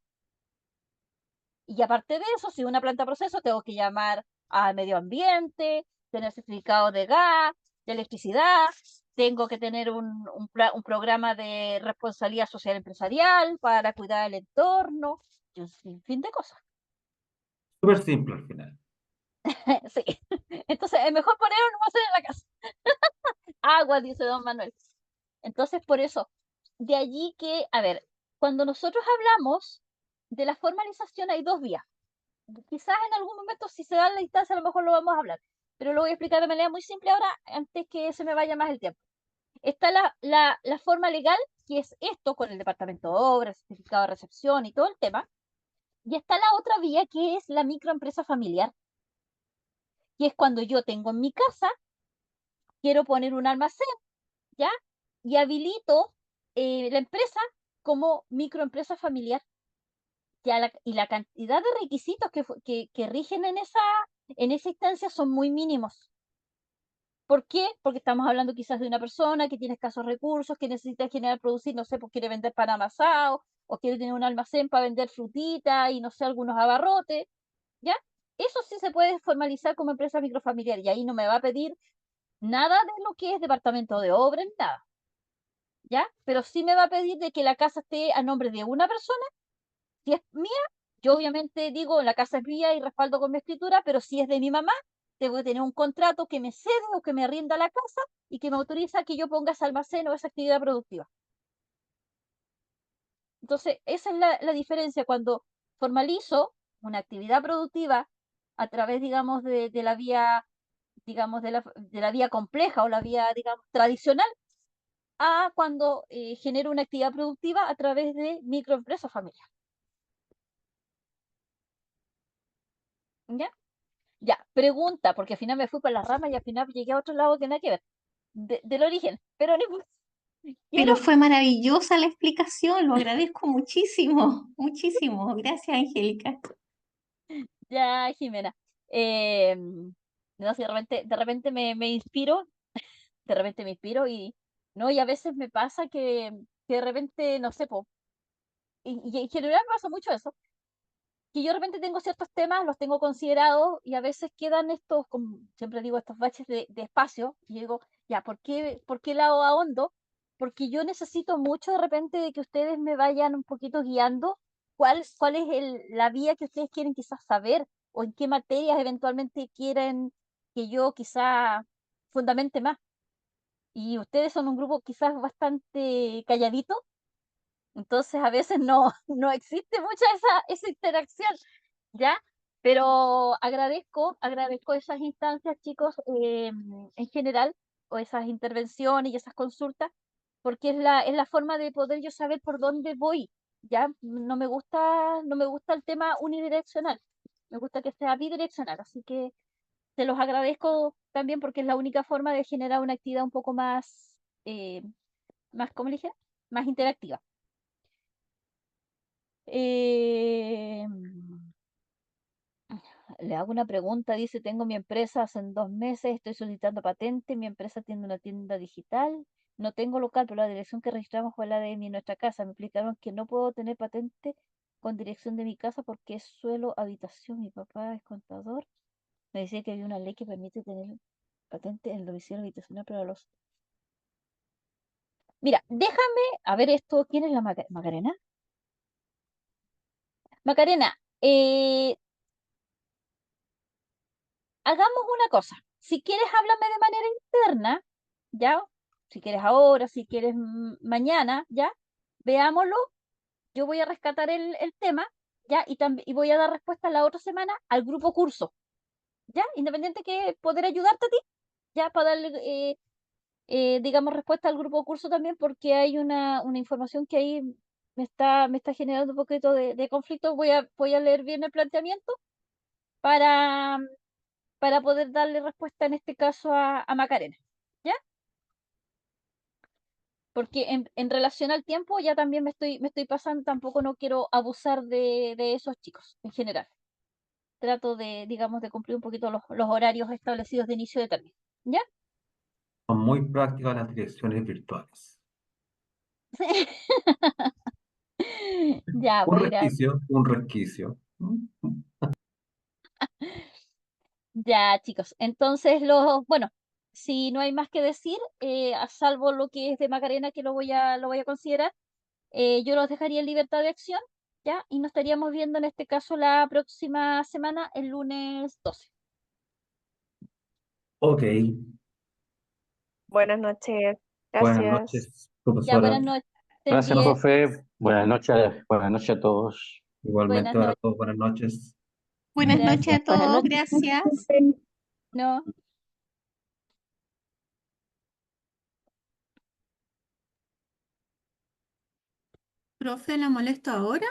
Y aparte de eso, si una planta de proceso, tengo que llamar al medio ambiente, tener certificado de gas, de electricidad, tengo que tener un programa de responsabilidad social empresarial para cuidar el entorno, y un sinfín de cosas. Súper simple al final. Sí. Entonces, es mejor poner un almacén en la casa. Agua, dice don Manuel. Entonces, por eso, de allí que, a ver, cuando nosotros hablamos de la formalización hay dos vías. Quizás en algún momento, si se da la instancia, a lo mejor lo vamos a hablar, pero lo voy a explicar de manera muy simple ahora, antes que se me vaya más el tiempo. Está la forma legal, que es esto con el departamento de obras, certificado de recepción y todo el tema, y está la otra vía, que es la microempresa familiar, que es cuando yo tengo en mi casa, quiero poner un almacén, ¿ya? Y habilito la empresa como microempresa familiar. Y la cantidad de requisitos que rigen en esa instancia son muy mínimos. ¿Por qué? Porque estamos hablando quizás de una persona que tiene escasos recursos, que necesita generar, producir, no sé, pues quiere vender pan amasado, o quiere tener un almacén para vender frutita y no sé, algunos abarrotes, ¿ya? Eso sí se puede formalizar como empresa microfamiliar y ahí no me va a pedir nada de lo que es departamento de obra, ni nada, ¿ya? Pero sí me va a pedir de que la casa esté a nombre de una persona. Si es mía, yo obviamente digo, la casa es mía y respaldo con mi escritura, pero si es de mi mamá, tengo que tener un contrato que me cede o que me arrienda la casa y que me autoriza que yo ponga ese almacén o esa actividad productiva. Entonces, esa es la diferencia cuando formalizo una actividad productiva a través, digamos, de la vía, digamos, de la vía compleja o la vía, digamos, tradicional, a cuando genero una actividad productiva a través de microempresas familiares. ¿Ya? Ya, pregunta, porque al final me fui por las ramas y al final llegué a otro lado que nada que ver. del origen, pero no importa. Pero Quiero, fue maravillosa la explicación, lo agradezco muchísimo, muchísimo. Gracias, Angélica. ya, Jimena. eh, no sé, de repente me inspiro, de repente me inspiro y, no, y a veces me pasa que de repente, no sé, po, y en general me pasa mucho eso, que yo de repente tengo ciertos temas, los tengo considerados y a veces quedan estos, como siempre digo, estos baches de espacio y digo, ya, por qué lado ahondo? Porque yo necesito mucho de repente de que ustedes me vayan un poquito guiando cuál es la vía que ustedes quieren quizás saber o en qué materias eventualmente quieren que yo quizás fundamente más. Y ustedes son un grupo quizás bastante calladito, entonces a veces no, no existe mucha esa interacción. ¿Ya? Pero agradezco esas instancias, chicos, en general, o esas intervenciones y esas consultas, porque es la forma de poder yo saber por dónde voy, ¿ya? No me gusta el tema unidireccional, me gusta que sea bidireccional, así que se los agradezco también porque es la única forma de generar una actividad un poco más, más, ¿cómo le dije? Más interactiva. Eh, Le hago una pregunta, dice, tengo mi empresa hace 2 meses, estoy solicitando patente, mi empresa tiene una tienda digital, no tengo local, pero la dirección que registramos fue la de nuestra casa. Me explicaron que no puedo tener patente con dirección de mi casa porque es suelo habitación, mi papá es contador. Me decía que había una ley que permite tener patente en el domicilio habitacional para los... Mira, déjame, a ver esto, ¿quién es la Macarena? Macarena, hagamos una cosa. Si quieres, háblame de manera interna, ¿ya? Si quieres ahora, si quieres mañana, ¿ya? Veámoslo. Yo voy a rescatar el tema, ¿ya? Y voy a dar respuesta la otra semana al grupo curso, ¿ya? Independiente que poder ayudarte a ti, ¿ya? Para darle, digamos, respuesta al grupo curso también, porque hay una información que ahí me está generando un poquito de conflicto. Voy a leer bien el planteamiento para, para poder darle respuesta en este caso a Macarena, ¿ya? Porque en relación al tiempo ya también me estoy pasando, tampoco no quiero abusar de esos chicos en general. Trato de, digamos, de cumplir un poquito los horarios establecidos de inicio de término, ¿ya? Son muy prácticas las direcciones virtuales. Ya, Un pues gracias. resquicio, un resquicio. Ya, chicos. Entonces, bueno, si no hay más que decir, a salvo lo que es de Macarena, que lo voy a considerar, yo los dejaría en libertad de acción, ¿ya? Y nos estaríamos viendo en este caso la próxima semana, el lunes 12. Ok, Buenas noches. buenas Gracias. noches, Ya, profesora. buenas noches. Estén Gracias, bien. profe. Buenas noches a todos. Buenas Igualmente para noches. todos, buenas noches. Buenas noches Gracias. a todos, gracias. No. Profe, ¿la molesto ahora?